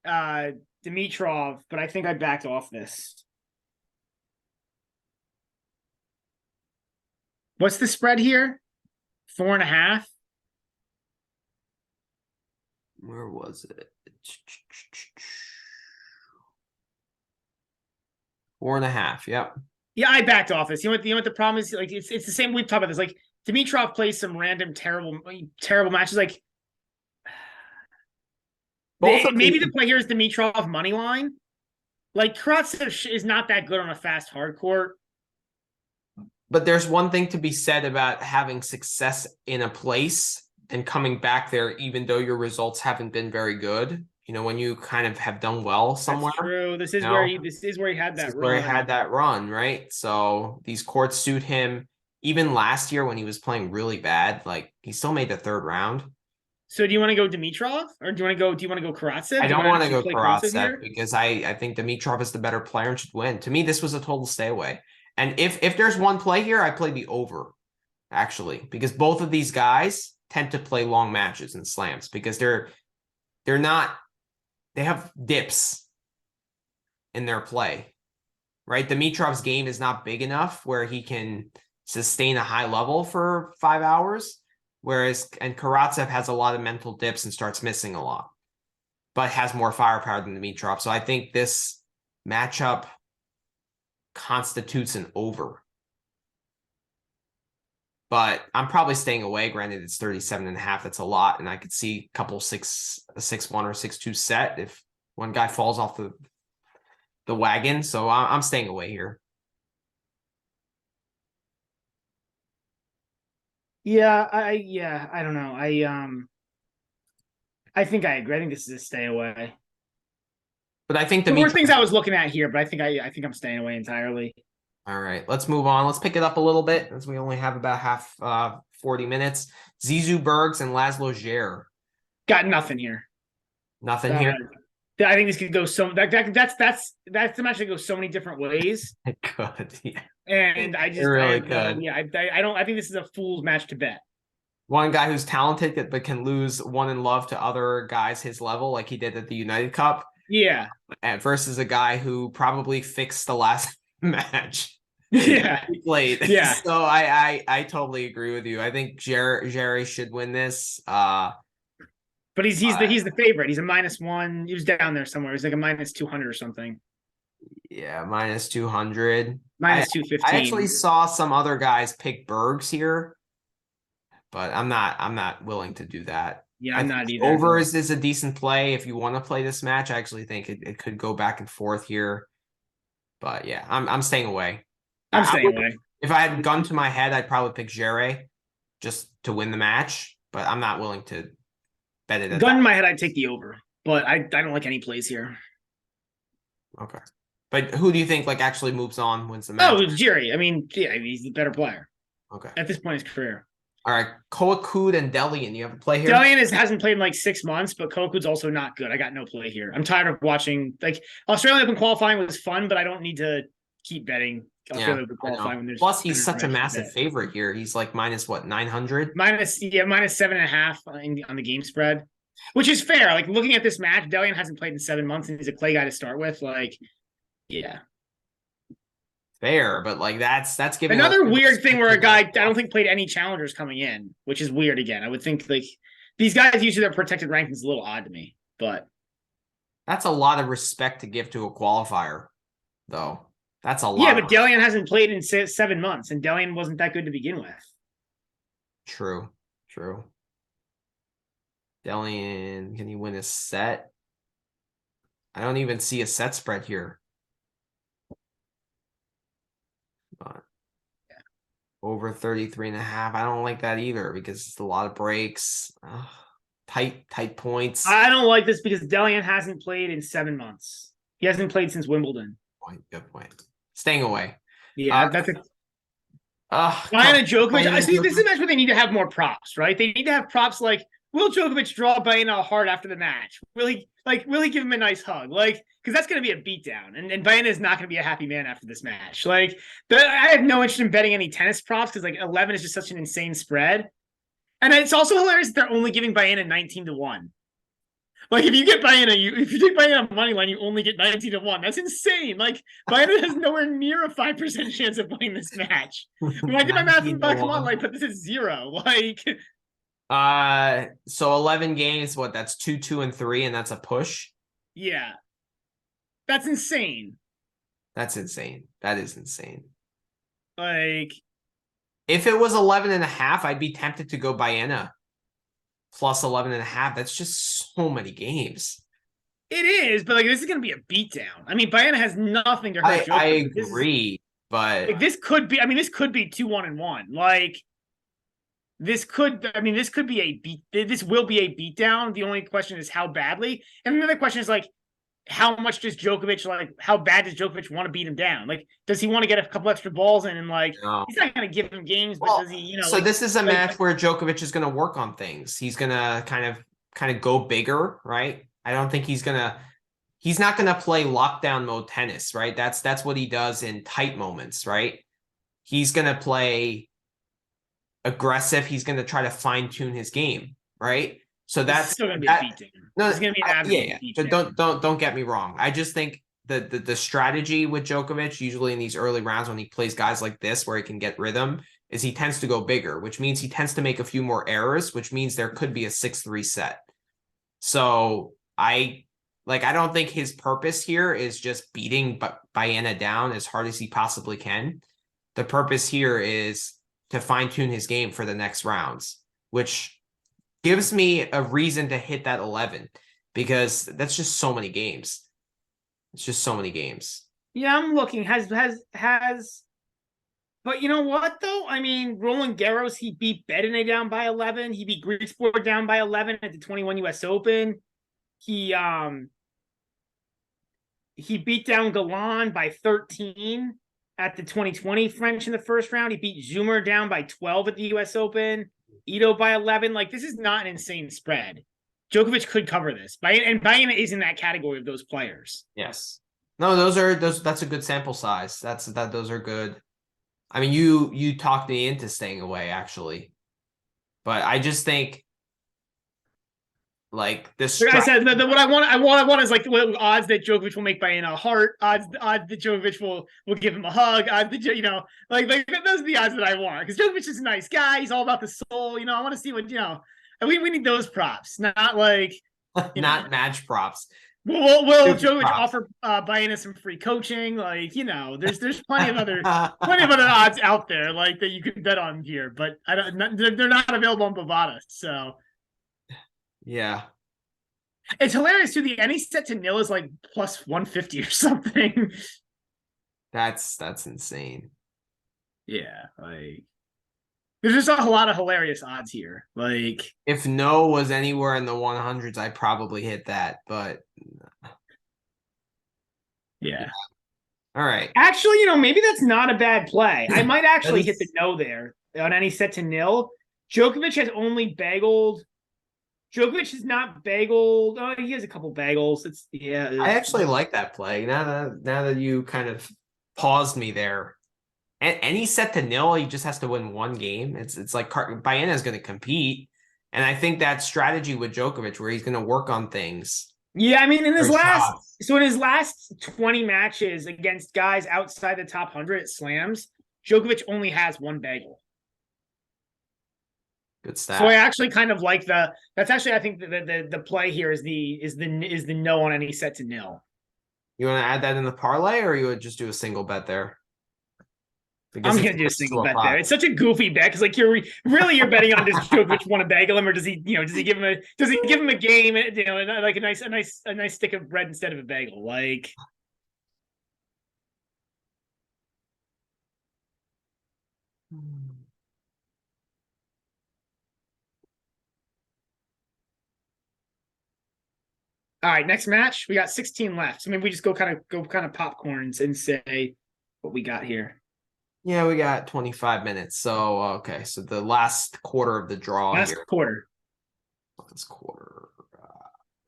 Dimitrov, but I think I backed off this. What's the spread here? 4.5. Where was it? 4.5. Yep. Yeah, I backed off this. You know what the problem is? Like it's the same. We've talked about this. Like Dimitrov plays some random terrible matches. Like maybe the play here is Dimitrov money line. Like Karatsev is not that good on a fast hard court. But there's one thing to be said about having success in a place and coming back there, even though your results haven't been very good. You know, when you kind of have done well somewhere. That's true. This is you where know, he had that where he run. had that run, right? So these courts suit him. Even last year when he was playing really bad, like he still made the third round. So do you want to go Dimitrov or do you want to go Karatsev? I don't want to go Karatsev Karatsev because I think Dimitrov is the better player and should win. To me, this was a total stay away. And if there's one play here, I play the over, actually, because both of these guys tend to play long matches and slams because they have dips in their play, right? Dimitrov's game is not big enough where he can sustain a high level for 5 hours, and Karatsev has a lot of mental dips and starts missing a lot, but has more firepower than Dimitrov. So I think this matchup constitutes an over. But I'm probably staying away. Granted, it's 37.5. That's a lot. And I could see a couple 6-1 or 6-2 set if one guy falls off the wagon. So I'm staying away here. Yeah, I don't know. I think I agree. I think this is a stay away. But I think there were things I was looking at here, but I think I'm staying away entirely. All right, let's move on. Let's pick it up a little bit as we only have about 40 minutes. Zizou Bergs and Laszlo Djere. Got nothing here. Nothing here. I think this could go so that's the match that goes so many different ways. It could, yeah. And I just it really could. Yeah, I think this is a fool's match to bet. One guy who's talented but can lose one in love to other guys his level, like he did at the United Cup. Yeah. Versus a guy who probably fixed the last match. Yeah. He played. Yeah. So I totally agree with you. I think Djere should win this. But he's the favorite. He's a -1. He was down there somewhere. He's like a -200 or something. Yeah, -200. -215. I actually saw some other guys pick Bergs here, but I'm not willing to do that. Yeah, I'm not either. Over is a decent play if you want to play this match. I actually think it could go back and forth here. But yeah, I'm staying away. I'm staying away. If I had a gun to my head, I'd probably pick Djere just to win the match, but I'm not willing to bet it. Gun in my head, I'd take the over, but I don't like any plays here. Okay. But who do you think like actually moves on, wins the match? Oh, Djere. I mean, yeah, he's the better player. Okay. At this point in his career. All right, Koekkoek and Delian. You have a play here? Delian hasn't played in like 6 months, but Koekkoek's also not good. I got no play here. I'm tired of watching. Like, Australian Open qualifying was fun, but I don't need to keep betting Australian Open qualifying when there's. Plus, he's such a massive favorite here. He's like -900? -7.5 on the game spread, which is fair. Like, looking at this match, Delian hasn't played in 7 months, and he's a clay guy to start with. Like, yeah. Fair, but like that's giving another weird thing where a guy I don't think played any challengers coming in, which is weird again. I would think like these guys usually their protected rankings a little odd to me, but that's a lot of respect to give to a qualifier, though. That's a lot. Yeah, but Delian hasn't played in 7 months, and Delian wasn't that good to begin with. True. Delian, can he win a set? I don't even see a set spread here. But over 33.5. I don't like that either because it's a lot of breaks. Tight points. I don't like this because Delian hasn't played in 7 months. He hasn't played since Wimbledon. Good point. Staying away. Yeah, that's a Baena Djokovic. I see this is a match where they need to have more props, right? They need to have props like, will Djokovic draw Baena hard after the match? Will he give him a nice hug? Like, because that's going to be a beatdown. And Baena is not going to be a happy man after this match. Like, I have no interest in betting any tennis props because like 11 is just such an insane spread. And it's also hilarious that they're only giving Baena 19-1. Like, if you take Baena on money line, you only get 19-1. That's insane. Like, Baena has nowhere near a 5% chance of winning this match. When I did my math, come on, like, but this is 0. Like, so 11 games, that's 2-2-3, and that's a push. Yeah. That's insane. That is insane. Like, if it was 11.5, I'd be tempted to go Baena plus 11.5. That's just so many games. It is, but like this is going to be a beatdown. I mean, Baena has nothing to hurt Djokovic. I agree, but like, this could be. I mean, this could be 2-1-1. Like this could. I mean, this could be a beat. This will be a beatdown. The only question is how badly. And another question is like, how much does Djokovic like? How bad does Djokovic want to beat him down? Like, does he want to get a couple extra balls in? And like, no. He's not going to give him games, but does he? You know. So this is a match where Djokovic is going to work on things. He's going to kind of go bigger, right? I don't think he's not going to play lockdown mode tennis, right? That's what he does in tight moments, right? He's going to play aggressive. He's going to try to fine tune his game, right? So that's still going to be a beatdown. No, it's going to be an absolute beatdown. But don't get me wrong. I just think the strategy with Djokovic, usually in these early rounds when he plays guys like this where he can get rhythm, is he tends to go bigger, which means he tends to make a few more errors, which means there could be a 6-3 set. So I don't think his purpose here is just beating Baena down as hard as he possibly can. The purpose here is to fine-tune his game for the next rounds, which gives me a reason to hit that 11 because that's just so many games. It's just so many games. Yeah, I'm looking. But you know what, though? I mean, Roland Garros, he beat Bedene down by 11. He beat Griekspoor down by 11 at the 21 U.S. Open. He beat down Galan by 13 at the 2020 French in the first round. He beat Zoomer down by 12 at the U.S. Open. Ito by 11. Like, this is not an insane spread. Djokovic could cover this. And Baena is in that category of those players. Yes. No, that's a good sample size. Those are good. I mean, you talked me into staying away, actually. But I just think like this. Like I said, what I want is like odds that Djokovic will make Baena a heart, odds that Djokovic will give him a hug, odds that like those are the odds that I want because Djokovic is a nice guy. He's all about the soul. I want to see what we need those props, not like not match props. Will Djokovic offer Baena some free coaching? Like there's plenty of other odds out there like that you could bet on here, but they're not available on Bovada. So yeah, it's hilarious too. The any set to nil is like plus 150 or something. That's insane. Yeah, like there's just a lot of hilarious odds here. Like if no was anywhere in the 100s, I'd probably hit that, but yeah. All right. Actually, maybe that's not a bad play. I might actually hit the no there on any set to nil. Djokovic has only bageled. Djokovic has not bageled. Oh, he has a couple bagels. I actually like that play. Now that you kind of paused me there. Any set to nil, he just has to win one game. It's like Baena is going to compete, and I think that strategy with Djokovic, where he's going to work on things. Yeah, I mean, in his last 20 matches against guys outside the top 100 at slams, Djokovic only has one bagel. Good stat. So I actually kind of like I think the play here is the no on any set to nil. You want to add that in the parlay, or you would just do a single bet there? Because I'm going to do a single bet there. It's such a goofy bet because like you're betting on does Djokovic want to bagel him or does he give him a game like a nice stick of bread instead of a bagel like. All right, next match. We got 16 left. So maybe we just go kind of popcorns and say what we got here. Yeah, we got 25 minutes. So okay, so the last quarter of the draw. Last quarter.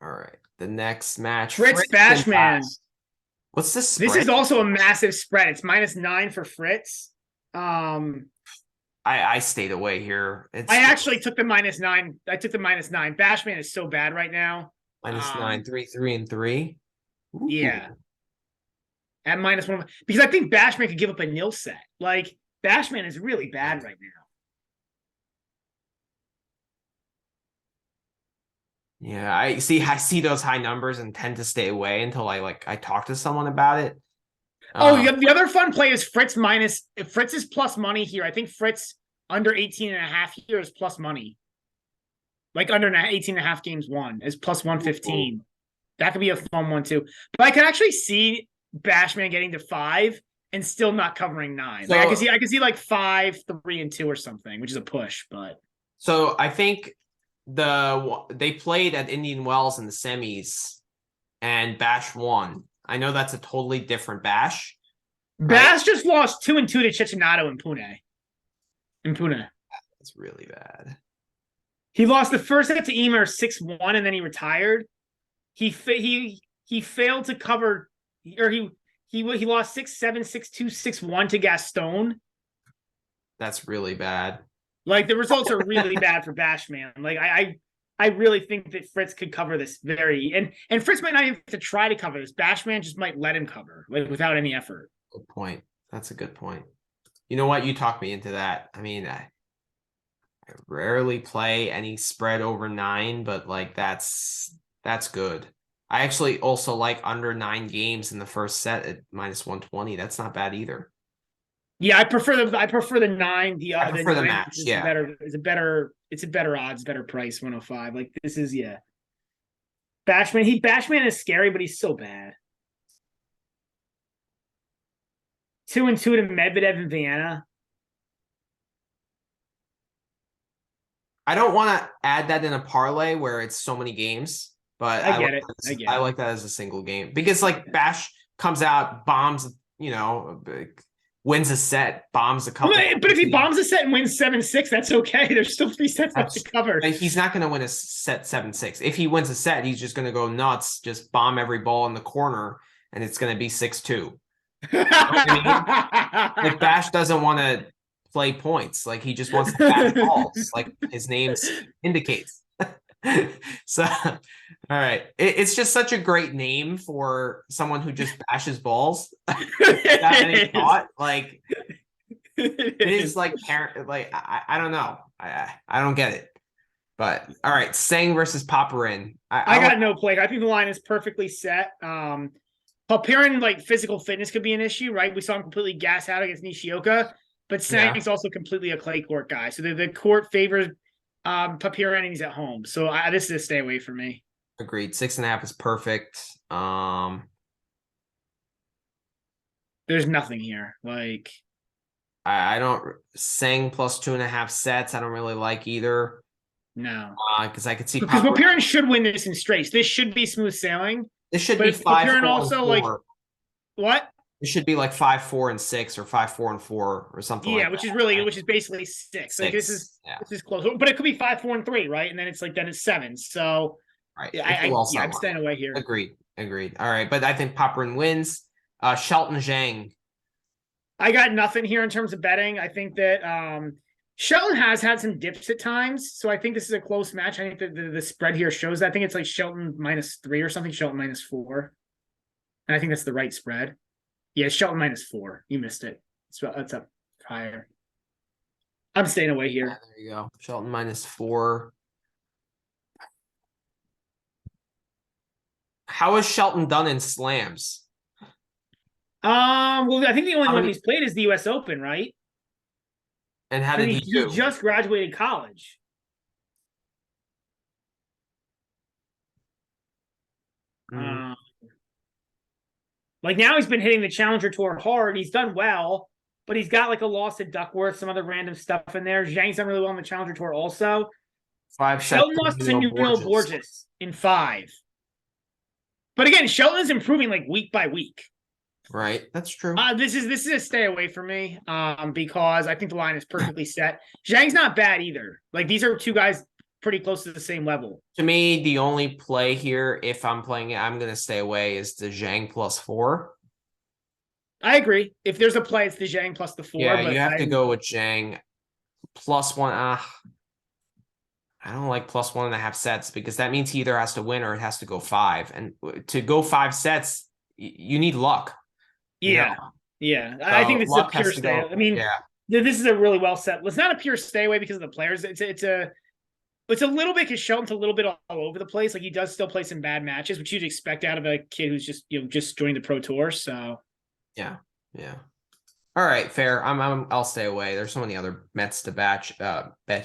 All right, the next match. Fritz Bashman. What's this spread? This is also a massive spread. It's -9 for Fritz. I stayed away here. I actually took the -9. I took the -9. Bashman is so bad right now. -9, 3, and 3. Ooh. Yeah. At -1 because I think Bashman could give up a nil set. Like Bashman is really bad right now. Yeah, I see those high numbers and tend to stay away until I talk to someone about it. The other fun play is Fritz is plus money here. I think Fritz under 18.5 here is plus money. Like under 18.5 games won is plus 115. That could be a fun one too. But I could actually see Bashman getting to 5 and still not covering 9. So, like I could see like 5, 3, and 2 or something, which is a push. But so I think they played at Indian Wells in the semis, and Bash won. I know that's a totally different Bash. Bash just lost 2-2 to Cecchinato in Pune. That's really bad. He lost the first set to Emer 6-1, and then he retired. He failed to cover, or he lost 6-7, 6-2, 6-1 to Gaston. That's really bad. Like, the results are really bad for Bashman. Like, I really think that Fritz could cover this and Fritz might not even have to try to cover this. Bashman just might let him cover, like, without any effort. Good point. That's a good point. You know what? You talked me into that. I mean, I rarely play any spread over 9, but like that's good. I actually also like under 9 games in the first set at -120. That's not bad either. Yeah, I prefer the 9. I prefer the 9 match. Yeah, it's a better odds, better price 105. Like, this is Bashman is scary, but he's so bad. 2-2 to Medvedev in Vienna. I don't want to add that in a parlay where it's so many games, but I get it. I like that as a single game because like Bash comes out, bombs, wins a set, bombs a couple. But if he bombs a set and wins 7-6, that's okay. There's still 3 sets left to cover. He's not going to win a set 7-6. If he wins a set, he's just going to go nuts, just bomb every ball in the corner, and it's going to be 6-2. You know what I mean? Like, Bash doesn't want to play points. Like, he just wants to bat balls, like his name indicates. So, all right. It's just such a great name for someone who just bashes balls without any thought. Like, it is like like I don't know. I don't get it. But all right, Sang versus Popyrin. I got no play. I think the line is perfectly set. Popyrin, like, physical fitness could be an issue, right? We saw him completely gas out against Nishioka, but Sang's also completely a clay court guy. So the court favors Popyrin, and he's at home. So this is a stay away for me. Agreed. 6.5 is perfect. There's nothing here. Like, I don't Sang plus 2.5 sets. I don't really like either. No, because I could see because Popyrin should win this in straights. This should be smooth sailing. This should be 5-4 also, like, what? It should be like 5-4-6 or 5-4-4 or something. Yeah, like which that, is really, right? which is basically 6. Like, this is close, but it could be 5-4-3, right? And then it's 7. So right, I'm staying away here. Agreed. All right, but I think Popyrin wins. Shelton Zhang. I got nothing here in terms of betting. I think that Shelton has had some dips at times, so I think this is a close match. I think that the spread here shows that. I think it's like Shelton -3 or something, Shelton -4. And I think that's the right spread. Yeah, Shelton -4. You missed it. That's up higher. I'm staying away here. Yeah, there you go. Shelton -4. How has Shelton done in slams? Well, I think the only one he's played is the U.S. Open, right? And how did he do? He just graduated college. Like, now he's been hitting the Challenger Tour hard. He's done well, but he's got like a loss at Duckworth, some other random stuff in there. Zhang's done really well on the Challenger Tour also. 5 sets. Shelton lost to Nuno Borges in 5. But again, Shelton is improving like week by week. Right, that's true. This is a stay away for me, because I think the line is perfectly set. Zhang's not bad either. Like, these are two guys pretty close to the same level. To me, the only play here, if I'm playing it, I'm going to stay away, is the Zhang +4. I agree. If there's a play, it's the Zhang plus the 4. Yeah, but you have to go with Zhang +1. I don't like +1.5 sets because that means he either has to win or it has to go 5. And to go 5 sets, you need luck. Yeah. Yeah. So I think this is a pure stay. I mean, this is a really well set. It's not a pure stay away because of the players. It's a little bit, because Shelton's a little bit all over the place. Like, he does still play some bad matches, which you'd expect out of a kid who's just joined the Pro Tour. So yeah. All right, fair. I'll stay away. There's so many other Mets to bet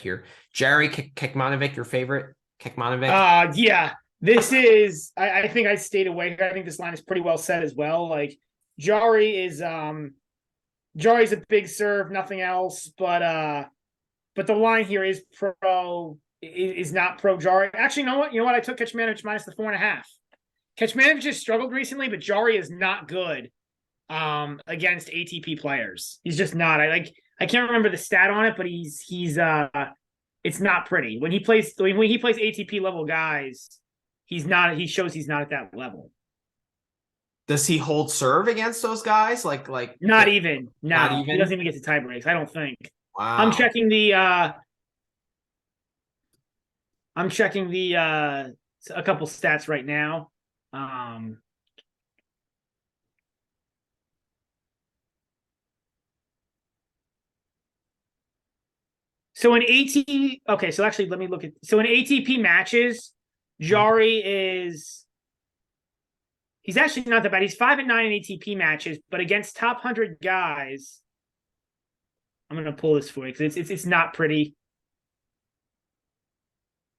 here. Jerry Kekmanovic, your favorite? Kekmanovic? Yeah. This is, I think I stayed away here. I think this line is pretty well set as well. Like Jari's a big serve, nothing else, but the line here is not pro Jari. Actually, you know what? I took Kecmanovic minus the 4.5. Kecmanovic has struggled recently, but Jari is not good against ATP players. He's just not. I can't remember the stat on it, but he's it's not pretty. When he plays ATP level guys, he shows he's not at that level. Does he hold serve against those guys? Like not even. No, not even? He doesn't even get to tie breaks, I don't think. Wow. I'm checking the a couple stats right now. So in let me look at. So in ATP matches, Jari he's actually not that bad. He's 5-9 in ATP matches, but against top 100 guys, I'm gonna pull this for you because it's not pretty.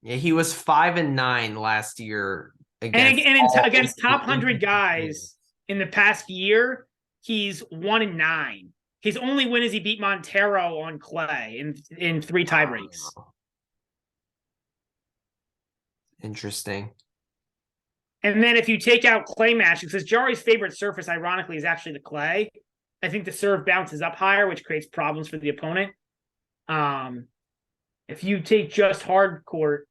Yeah, he was 5-9 last year against top 100 guys in the past year. He's 1-9. His only win is he beat Montero on clay in 3 tie breaks. Interesting. And then if you take out clay matches, because Jari's favorite surface, ironically, is actually the clay. I think the serve bounces up higher, which creates problems for the opponent. If you take just hard court,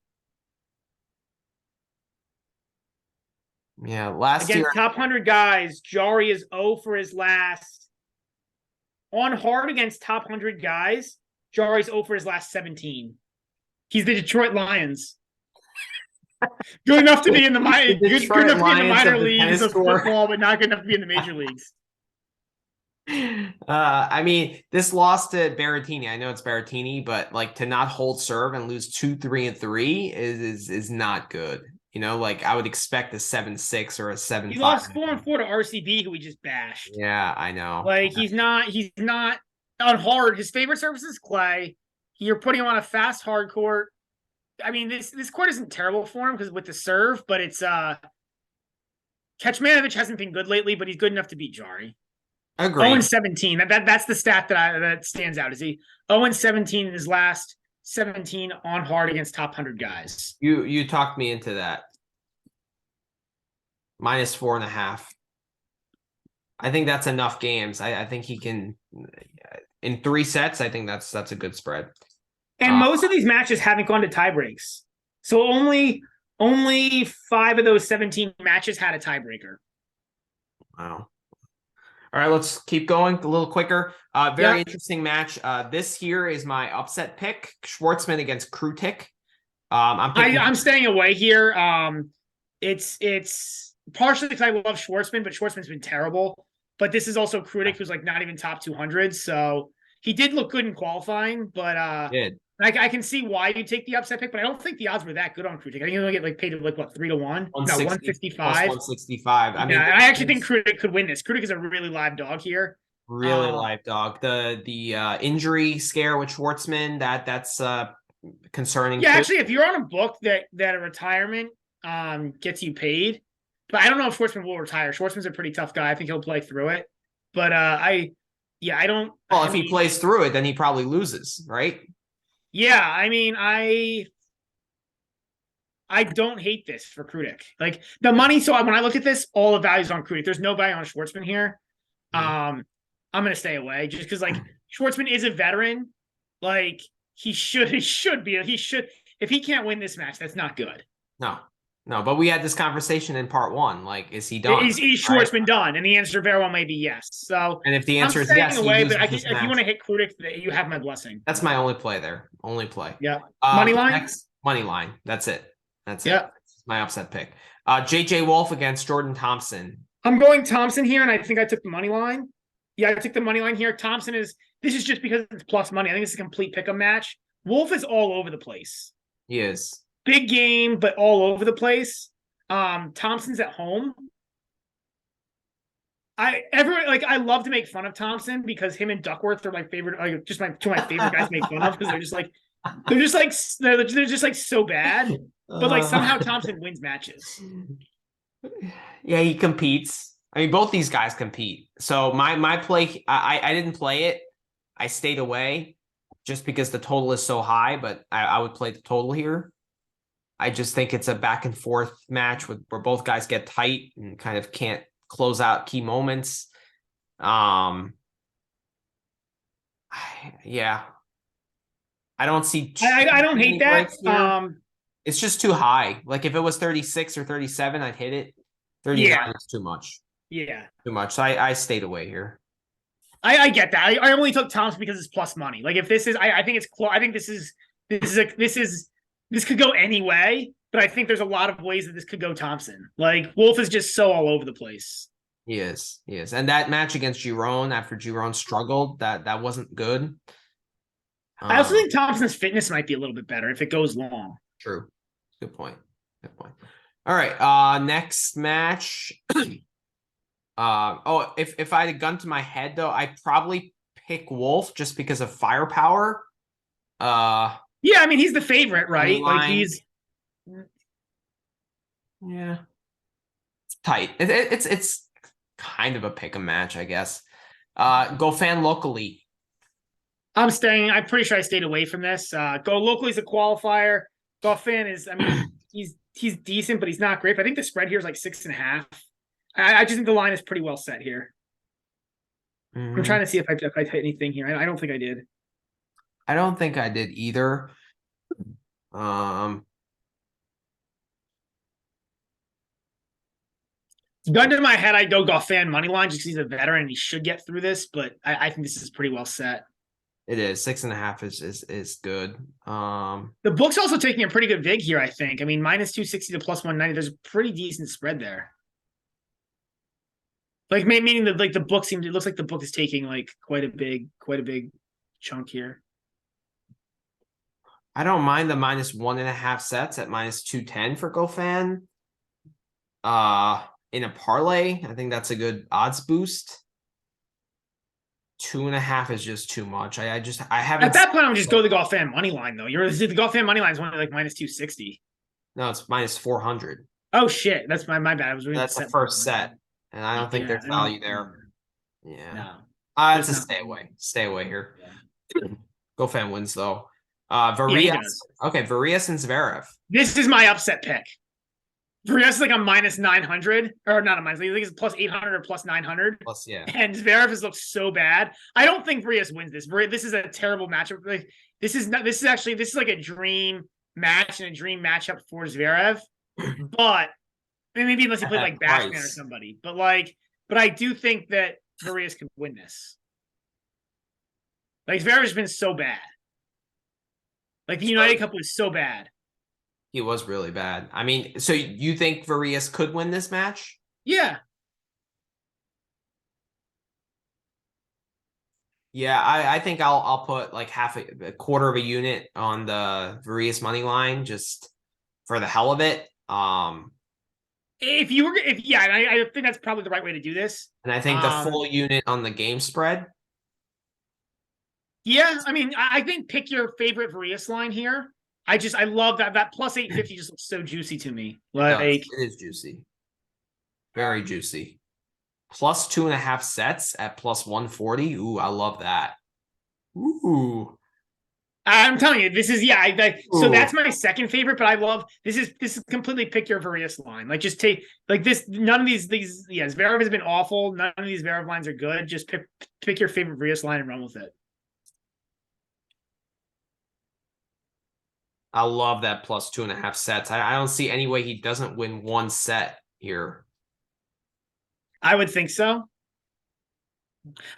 last year against top 100 guys, Jari is 0 for his last. On hard against top 100 guys, Jari's 0 for his last 17. He's the Detroit Lions. Good enough to be in the minor leagues of football, but not good enough to be in the major leagues. I mean, this loss to Berrettini, I know it's Berrettini, but like to not hold serve and lose 2-3 and 3 is not good. You know, like I would expect a 7-6 or a 7-5. He lost 4-4 to RCB, who we just bashed. Yeah, I know. Like he's not on hard. His favorite surface is clay. You're putting him on a fast hard court. I mean, this court isn't terrible for him because with the serve, but it's Kecmanovic hasn't been good lately, but he's good enough to beat Jari. Agreed. 0-17. That's the stat that stands out. Is he 0-17 in his last 17 on hard against top 100 guys? You talked me into that. Minus 4.5. I think that's enough games. I think he can in 3 sets. I think that's a good spread. And most of these matches haven't gone to tie breaks. So only 5 of those 17 matches had a tiebreaker. Wow. All right, let's keep going a little quicker. Very interesting match. This here is my upset pick: Schwartzman against Krutik. I'm staying away here. It's partially because I love Schwartzman, but Schwartzman's been terrible. But this is also Krutik, who's like not even top 200. So he did look good in qualifying, but I can see why you take the upset pick, but I don't think the odds were that good on Krutik. I think you're gonna get paid 3-1. 165. 165. I mean, I actually think Krutik could win this. Krutik is a really live dog here. Really live dog. The injury scare with Schwartzman, that's concerning. Yeah, actually, if you're on a book that a retirement gets you paid, but I don't know if Schwartzman will retire. Schwartzman's a pretty tough guy. I think he'll play through it. But I don't. Well, if he plays through it, then he probably loses, right? Yeah, I mean, I don't hate this for Krutik. Like the money. So when I look at this, all the values on Krutik. There's no value on Schwartzman here. I'm gonna stay away just because Schwartzman is a veteran. Like he should be. If he can't win this match, that's not good. No, but we had this conversation in part 1. Like, is he done? Is Schwartzman done? And the answer very well may be yes. So, and if the answer is yes, away, but if you want to hit Krutik, you have my blessing. That's my only play there. Only play. Yeah. Money line. Money line. That's it. That's it. That's my upset pick. JJ Wolf against Jordan Thompson. I'm going Thompson here, and I think I took the money line. Yeah, I took the money line here. Thompson is. This is just because it's plus money. I think it's a complete pick'em match. Wolf is all over the place. He is. Big game, but all over the place. Thompson's at home. I love to make fun of Thompson because him and Duckworth are my favorite, two of my favorite guys to make fun of because they're just so bad. but like somehow Thompson wins matches. Yeah, he competes. I mean, both these guys compete. So my play, I didn't play it. I stayed away just because the total is so high, but I would play the total here. I just think it's a back and forth match where both guys get tight and kind of can't close out key moments. Yeah. I don't see. I don't hate that. It's just too high. Like if it was 36 or 37, I'd hit it. 39 is too much. Yeah. Too much. So I stayed away here. I get that. I only took Thompson because it's plus money. Like if this is, I think it's I think this could go any way, but I think there's a lot of ways that this could go Thompson. Like Wolf is just so all over the place. He is. And that match against Giron, after Giron struggled, that wasn't good. I also think Thompson's fitness might be a little bit better if it goes long. True. Good point. All right. Next match. If I had a gun to my head though, I'd probably pick Wolf just because of firepower. Yeah, I mean he's the favorite, right? Like he's it's tight. It's kind of a pick 'em match, I guess. Goffin locally. I'm staying. I'm pretty sure I stayed away from this. Go locally is a qualifier. Goffin is, I mean, he's decent, but he's not great. But I think the spread here is like 6.5. I just think the line is pretty well set here. I'm trying to see if I hit anything here. I don't think I did. I don't think I did either. Gun to my head, I'd go Goffin money line just because he's a veteran and he should get through this. But I think this is pretty well set. It is 6.5 is good. The book's also taking a pretty good vig here, I think. I mean, minus 260 to plus 190. There's a pretty decent spread there. Like meaning that like the book it looks like the book is taking like quite a big chunk here. I don't mind the minus 1.5 sets at minus 210 for GoFan. In a parlay, I think that's a good odds boost. 2.5 is just too much. I haven't. At that point, I would just go the Goffin money line though. The Goffin money line is only like minus 260. No, it's minus 400. Oh shit, that's my bad. I was reading. That's the first set, and I don't think there's value there. Yeah, no, it's a stay away. Stay away here. Yeah. Goffin wins though. Varillas. Okay, Varillas and Zverev. This is my upset pick. Varillas is like a minus 900, or not a minus. I think it's plus 800 or plus 900. Plus, yeah. And Zverev has looked so bad. I don't think Varillas wins this. This is a terrible matchup. Like this is like a dream match and a dream matchup for Zverev. But maybe unless he played like Bashman or somebody. But I do think that Varillas could win this. Like Zverev's been so bad. Like the United Cup was so bad. He was really bad. I mean, so you think Varillas could win this match? Yeah. Yeah, I think I'll put like a quarter of a unit on the Varillas money line just for the hell of it. I think that's probably the right way to do this. And I think the full unit on the game spread. Yeah, I mean, I think pick your favorite Varillas line here. I love that plus 850 just looks so juicy to me. Like it is juicy. Very juicy. Plus 2.5 sets at plus 140. Ooh, I love that. Ooh. I'm telling you, this is so that's my second favorite, but I love this is completely pick your Varillas line. Like just take like this, none of these Zverev has been awful. None of these Zverev lines are good. Just pick your favorite Varillas line and run with it. I love that plus 2.5 sets. I don't see any way he doesn't win one set here. I would think so.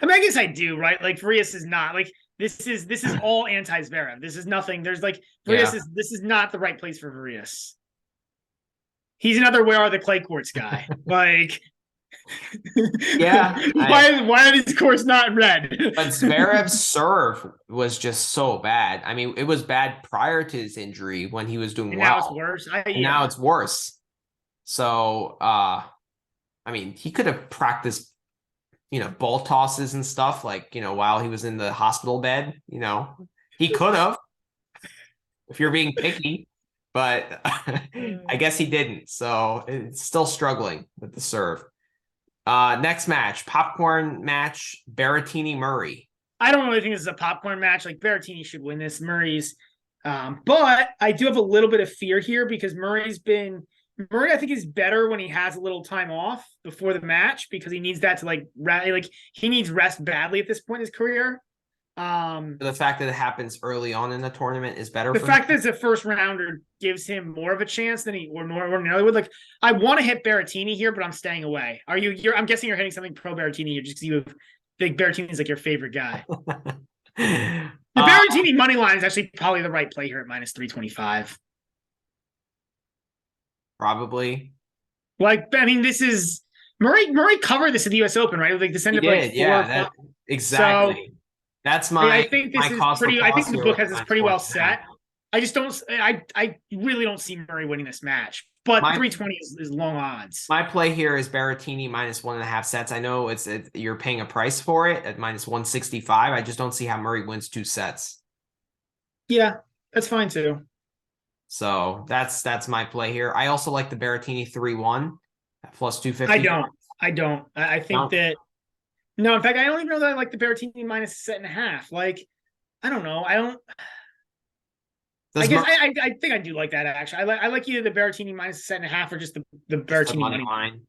I mean, I guess I do, right? Like Varillas is not like this is all anti-Zverev. This is nothing. There's like Varillas this is not the right place for Varillas. He's another where are the clay courts guy. Like yeah. Why are these courts not red? But Zverev's serve was just so bad. I mean, it was bad prior to his injury when he was doing well. Now it's worse. Now it's worse. So, I mean, he could have practiced, ball tosses and stuff like, while he was in the hospital bed. He could have, if you're being picky. but I guess he didn't. So it's still struggling with the serve. Next match, popcorn match, Berrettini Murray. I don't really think this is a popcorn match. Like Berrettini should win this. Murray's, but I do have a little bit of fear here because Murray, I think, is better when he has a little time off before the match because he needs that to he needs rest badly at this point in his career. The fact that it happens early on in the tournament is better. The fact that it's a first rounder gives him more of a chance than he ordinarily would. Like, I want to hit Berrettini here, but I'm staying away. I'm guessing you're hitting something pro Berrettini here just because you think Berrettini is like your favorite guy. The Berrettini money line is actually probably the right play here at minus 325. Probably. Like, I mean, this is Murray covered this at the U.S. Open, right? Like this ended up like 4 exactly. So, that's I think this is pretty. I think the book has this pretty well set. I just don't. I really don't see Murray winning this match. But 320 is long odds. My play here is Berrettini minus 1.5 sets. I know you're paying a price for it at minus 165. I just don't see how Murray wins 2 sets. Yeah, that's fine too. So that's my play here. I also like the Berrettini 3-1 at plus 250. I don't. I think that. No, in fact, I don't even know that I like the Berrettini minus 1.5. Like, I don't know. I think I do like that actually. I like either the Berrettini minus 1.5 or just the Berrettini money line.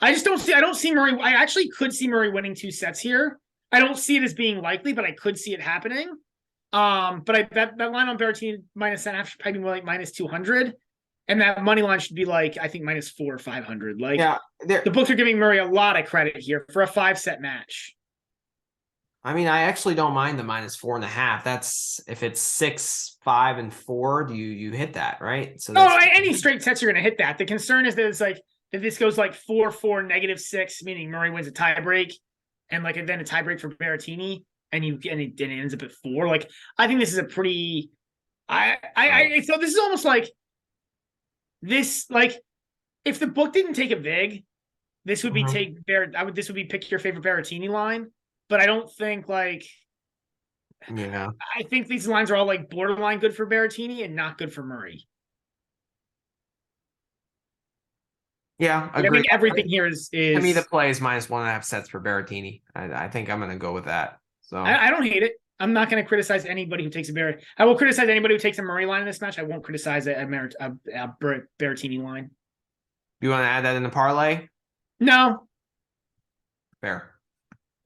I don't see Murray. I actually could see Murray winning 2 sets here. I don't see it as being likely, but I could see it happening. But that line on Berrettini minus 1.5 should probably be more like minus 200. And that money line should be like, I think, minus 400 or 500. Like, yeah, the books are giving Murray a lot of credit here for a 5-set match. I mean, I actually don't mind the minus 4.5. That's if it's 6, 5, and 4. Do you hit that, right? So any straight sets you're going to hit that. The concern is that it's like if this goes like 4-4 -6, meaning Murray wins a tiebreak, and then a tiebreak for Berrettini, and it ends up at 4. Like, I think this is a pretty. So this is almost like. This, like, if the book didn't take a vig, this would be this would be pick your favorite Berrettini line, but I don't think I think these lines are all like borderline good for Berrettini and not good for Murray. Yeah, I think everything here is to me the play is minus 1.5 sets for Berrettini. I think I'm going to go with that. So I don't hate it. I'm not going to criticize anybody who takes I will criticize anybody who takes a Murray line in this match. I won't criticize a Berrettini line. You want to add that in the parlay? No. Fair.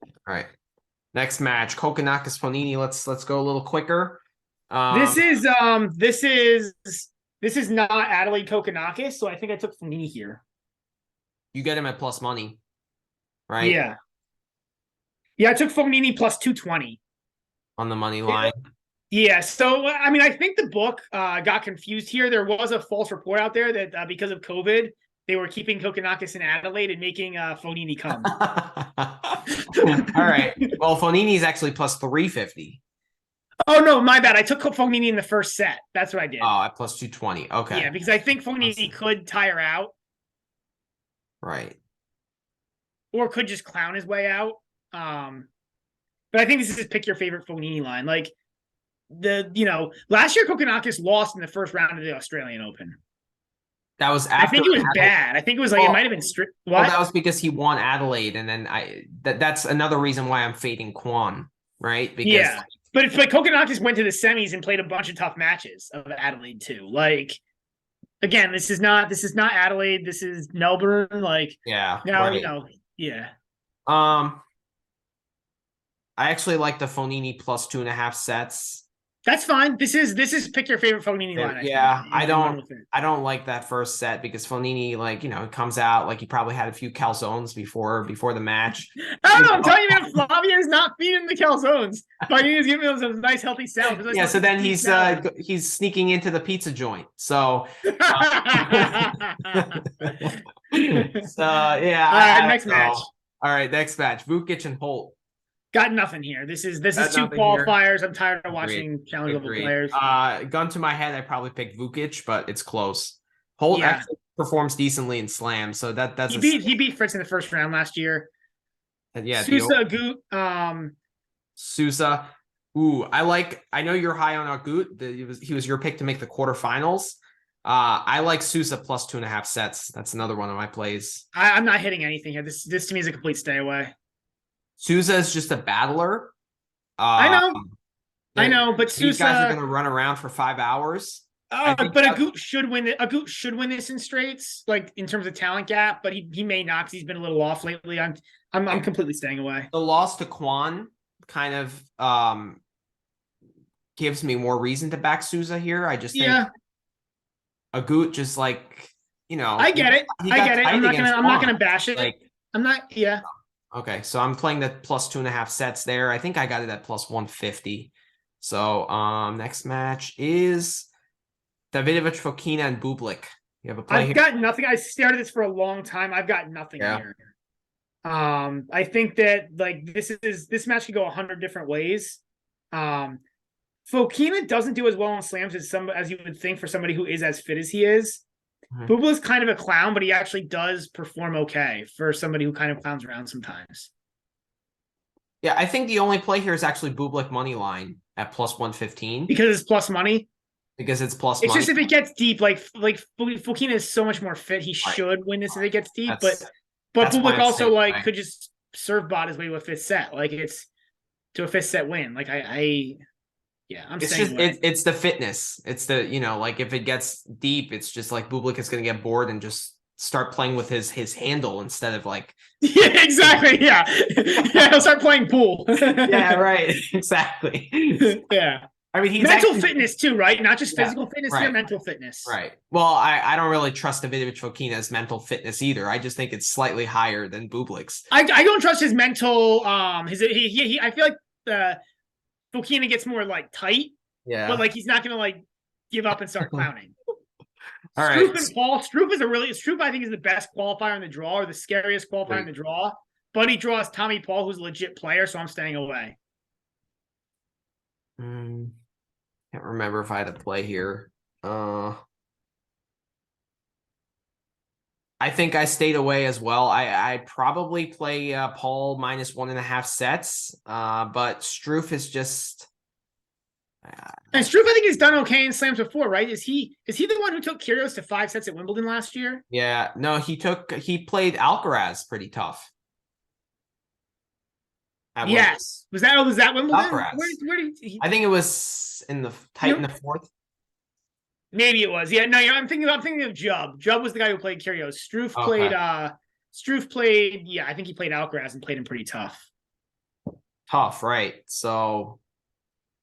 All right. Next match, Kokkinakis Fognini. Let's go a little quicker. This is not Adelaide Kokkinakis, so I think I took Fognini here. You get him at plus money, right? Yeah. Yeah, I took Fognini plus 220. On the money line. Yeah, so I mean, I think the book got confused here. There was a false report out there that because of COVID, they were keeping Kokkinakis in Adelaide and making Fognini come. All right. Well, Fognini is actually plus 350. Oh no, my bad. I took Fognini in the first set. That's what I did. Oh, at plus 220. Okay. Yeah, because I think Fognini could tire out. Right. Or could just clown his way out. But I think this is just pick your favorite Fognini line. Like last year Kokkinakis lost in the first round of the Australian Open. That was after. I think it was bad. I think it was like it might have been strict. What? Well, that was because he won Adelaide, and then that's another reason why I'm fading Kwon, right? Because but Kokkinakis went to the semis and played a bunch of tough matches of Adelaide too. Like, again, this is not Adelaide. This is Melbourne. Like, I actually like the Fognini plus 2.5 sets. That's fine. This is pick your favorite Fognini line. I don't like that first set because Fognini, comes out like he probably had a few calzones before the match. I don't know. I'm telling you, man, Flavio's not feeding the calzones. Fognini's giving them some nice healthy sounds. Yeah, so then he's sneaking into the pizza joint. So, yeah. All right, next match. All right, next match. Vukic and Holt. Got nothing here. This is 2 qualifiers. Here. I'm tired of watching challenge level players. Gun to my head, I probably picked Vukic, but it's close. Holt actually performs decently in Slam, so that's he beat Fritz in the first round last year. Yeah, Sousa, Agut. Sousa. Ooh, I know you're high on Agut. He was your pick to make the quarterfinals. I like Sousa plus 2.5 sets. That's another one of my plays. I'm not hitting anything here. This to me is a complete stay away. Sousa is just a battler. I know, but these guys are Sousa. going to run around for 5 hours. But Agut should win. Agut should win this in straights, like in terms of talent gap. But he may not, because he's been a little off lately. I'm completely staying away. The loss to Kwon kind of gives me more reason to back Sousa here. I just think Agut just like, I get it. I'm not gonna bash it. Like, I'm not. Yeah. Okay, so I'm playing the plus 2.5 sets there. I think I got it at plus 150. So next match is Davidovich, Fokina, and Bublik. You have a play here? I've got nothing. I started this for a long time. I've got nothing here. I think that like this match could go 100 different ways. Fokina doesn't do as well on slams as you would think for somebody who is as fit as he is. Bublik's kind of a clown, but he actually does perform okay for somebody who kind of clowns around sometimes. Yeah, I think the only play here is actually Bublik money line at plus 115. Because it's plus money? Because it's plus money. It's just if it gets deep, like Fokina is so much more fit, he should win this if it gets deep. But Bublik also like could just serve bot his way to a fifth set. Like it's to a fifth set win. Like I'm saying it's the fitness. It's the, like if it gets deep, it's just like Bublik is going to get bored and just start playing with his handle instead of like. Yeah, exactly. Yeah. He'll start playing pool. Yeah, right. Exactly. Yeah. I mean, he's mental fitness too, right? Not just physical fitness, here, mental fitness. Right. Well, I don't really trust Davidovich Fokina's mental fitness either. I just think it's slightly higher than Bublik's. I don't trust his mental. I feel like Fokina gets more like tight. Yeah. But like he's not gonna like give up and start clowning. All right. Struff and Paul. Struff I think is the best qualifier in the draw, or the scariest qualifier in the draw. But he draws Tommy Paul, who's a legit player, so I'm staying away. Can't remember if I had a play here. I think I stayed away as well. I probably play Paul minus 1.5 sets. But Struff is just. And Struff, I think, has done okay in slams before, right? Is he the one who took Kyrgios to 5 sets at Wimbledon last year? Yeah, no, he played Alcaraz pretty tough. Yes, was that Wimbledon? Alcaraz. Where did he... I think it was in the fourth. Maybe it was. Yeah, no, I'm thinking of Jubb. Jubb was the guy who played Kyrgios. Struff played. Yeah, I think he played Alcaraz and played him pretty tough. Tough, right? So.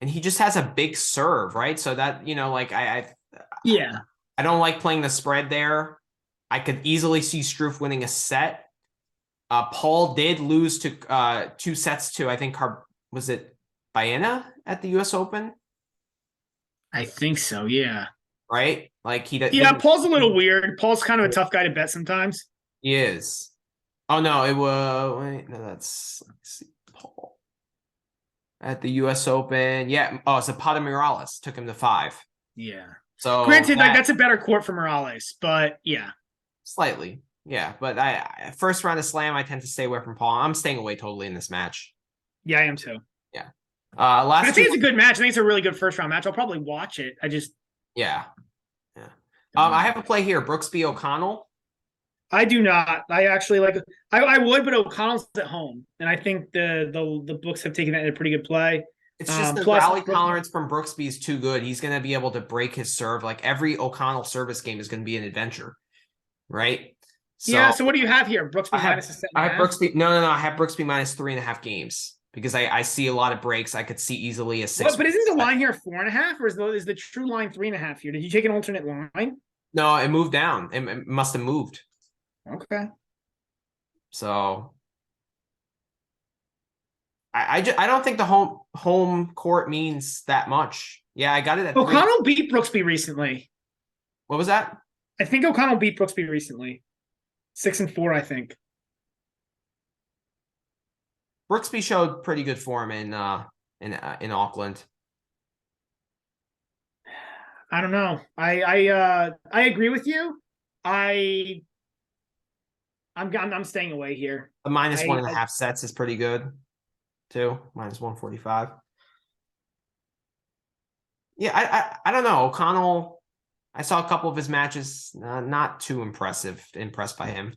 And he just has a big serve, right? So that, like I don't like playing the spread there. I could easily see Struff winning a set. Paul did lose to 2 sets to, I think, was it Baena at the U.S. Open? I think so, yeah. Right? Like Paul's a little weird. Paul's kind of a tough guy to bet sometimes. He is. Oh, no, it was... let's see. Paul. At the U.S. Open. Yeah. Oh, so Zapata Morales took him to 5. Yeah. So granted, that's a better court for Morales, but yeah. Slightly. Yeah. But first round of slam, I tend to stay away from Paul. I'm staying away totally in this match. Yeah, I am too. Yeah. I think it's a good match. I think it's a really good first round match. I'll probably watch it. Yeah. I have a play here. Brooksby O'Connell. I do not. I actually I would, but O'Connell's at home, and I think the books have taken that in a pretty good play. It's just the rally tolerance from Brooksby is too good. He's going to be able to break his serve. Like every O'Connell service game is going to be an adventure, right? So what do you have here? Brooksby minus a set. I have Brooksby. No. I have Brooksby minus 3.5 games because I see a lot of breaks. I could see easily a 6. But isn't the line here 4.5, or is the true line 3.5 here? Did you take an alternate line? No, it moved down. It must have moved. Okay. So I don't think the home court means that much. Yeah, I got it at O'Connell beat Brooksby recently. What was that? I think O'Connell beat Brooksby recently. 6-4, I think. Brooksby showed pretty good form in Auckland. I don't know. I agree with you. I'm staying away here. The minus 1.5 sets is pretty good, too. Minus 145. Yeah, I don't know. O'Connell I saw a couple of his matches, not too impressed by him.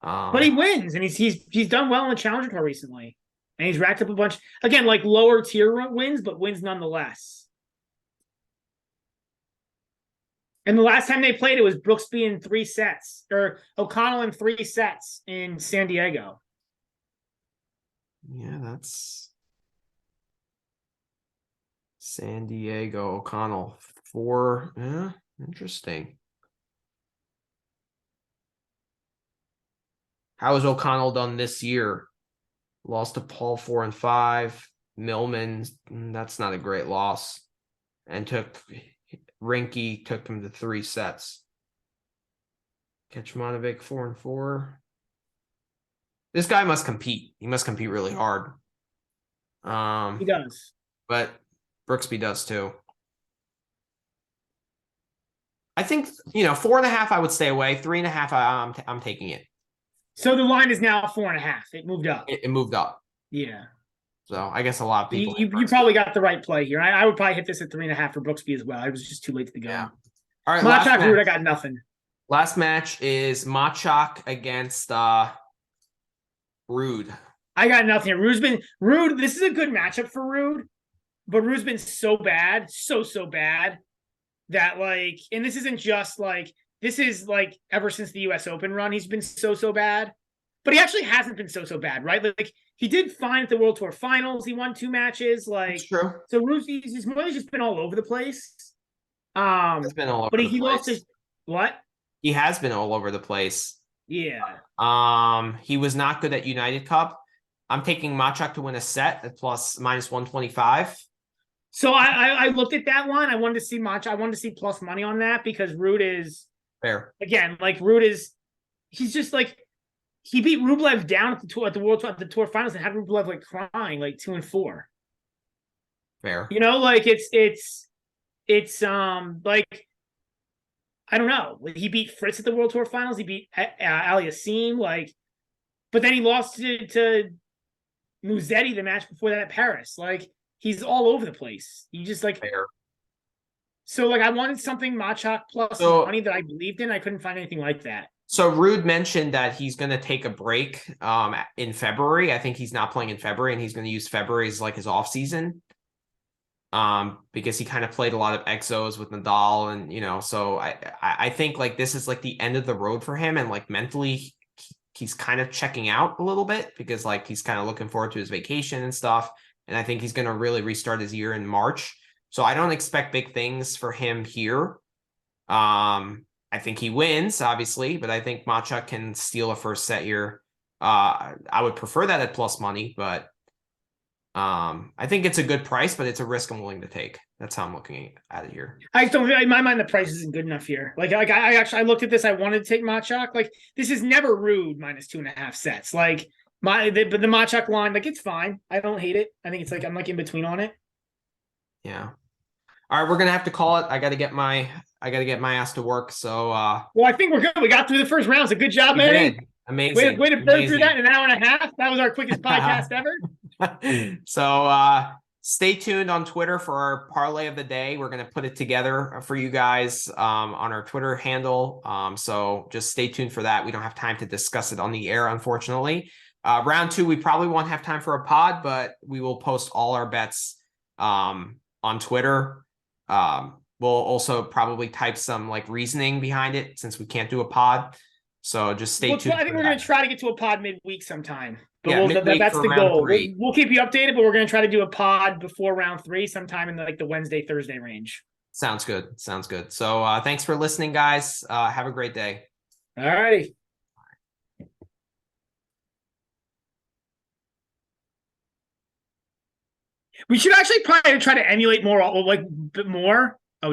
But he wins, and he's done well in the Challenger Tour recently, and he's racked up a bunch again, like lower tier wins, but wins nonetheless. And the last time they played, it was Brooksby in 3 sets, or O'Connell in 3 sets in San Diego. Yeah, that's San Diego. O'Connell 4. Yeah, interesting. How has O'Connell done this year? Lost to Paul 4 and 5. Millman, that's not a great loss. And Rinky took him to 3 sets. Kecmanovic 4 and 4. This guy must compete. He must compete really hard. He does. But Brooksby does too. I think, 4.5 I would stay away. 3.5 I'm taking it. So the line is now 4.5. It moved up. It moved up. Yeah. So I guess a lot of people. You probably got the right play here. I would probably hit this at 3.5 for Brooksby as well. I was just too late to the game. Yeah. All right. Machak Ruud, I got nothing. Last match is Machak against Ruud. I got nothing. Ruud. This is a good matchup for Ruud, but Ruud's been so bad, so bad that and this isn't just this is ever since the U.S. Open run, he's been so bad. But he actually hasn't been so bad, right? He did fine at the World Tour Finals. He won 2 matches. That's true. So Ruud, he's more just been all over the place. He's been all over. But he lost his what? He has been all over the place. Yeah. He was not good at United Cup. I'm taking Machak to win a set at +125. So I looked at that one. I wanted to see Machak. I wanted to see plus money on that because Ruud is fair. Again, Ruud is. He's just he beat Rublev down at the World Tour, at the Tour Finals, and had Rublev crying 2 and 4. Fair. It's I don't know. He beat Fritz at the World Tour Finals. He beat Aliassime, but then he lost to Musetti the match before that at Paris. He's all over the place. He just fair. So I wanted something Machak plus money that I believed in. I couldn't find anything like that. So Ruud mentioned that he's going to take a break in February. I think he's not playing in February, and he's going to use February as his off season. Because he kind of played a lot of exos with Nadal, and so I think this is the end of the road for him, and mentally he's kind of checking out a little bit because he's kind of looking forward to his vacation and stuff, and I think he's going to really restart his year in March. So I don't expect big things for him here. I think he wins, obviously, but I think Machak can steal a first set here. I would prefer that at plus money, but I think it's a good price, but it's a risk I'm willing to take. That's how I'm looking at it here. I don't. In my mind, the price isn't good enough here. I looked at this. I wanted to take Machak. This is never Ruud minus 2.5 sets. But the Machak line, it's fine. I don't hate it. I think it's I'm in between on it. Yeah. All right, we're gonna have to call it. I gotta get my ass to work. So well, I think we're good. We got through the first round. So good job, man. Amazing. Way to burn through that in an hour and a half. That was our quickest podcast ever. So stay tuned on Twitter for our parlay of the day. We're going to put it together for you guys on our Twitter handle. So just stay tuned for that. We don't have time to discuss it on the air, unfortunately. Round 2, we probably won't have time for a pod, but we will post all our bets on Twitter. We'll also probably type some reasoning behind it since we can't do a pod. So just stay tuned. I think we're going to try to get to a pod midweek sometime. But yeah, that's the goal. We'll keep you updated, but we're going to try to do a pod before round 3 sometime in the Wednesday, Thursday range. Sounds good. So thanks for listening, guys. Have a great day. All righty. We should actually probably try to emulate more.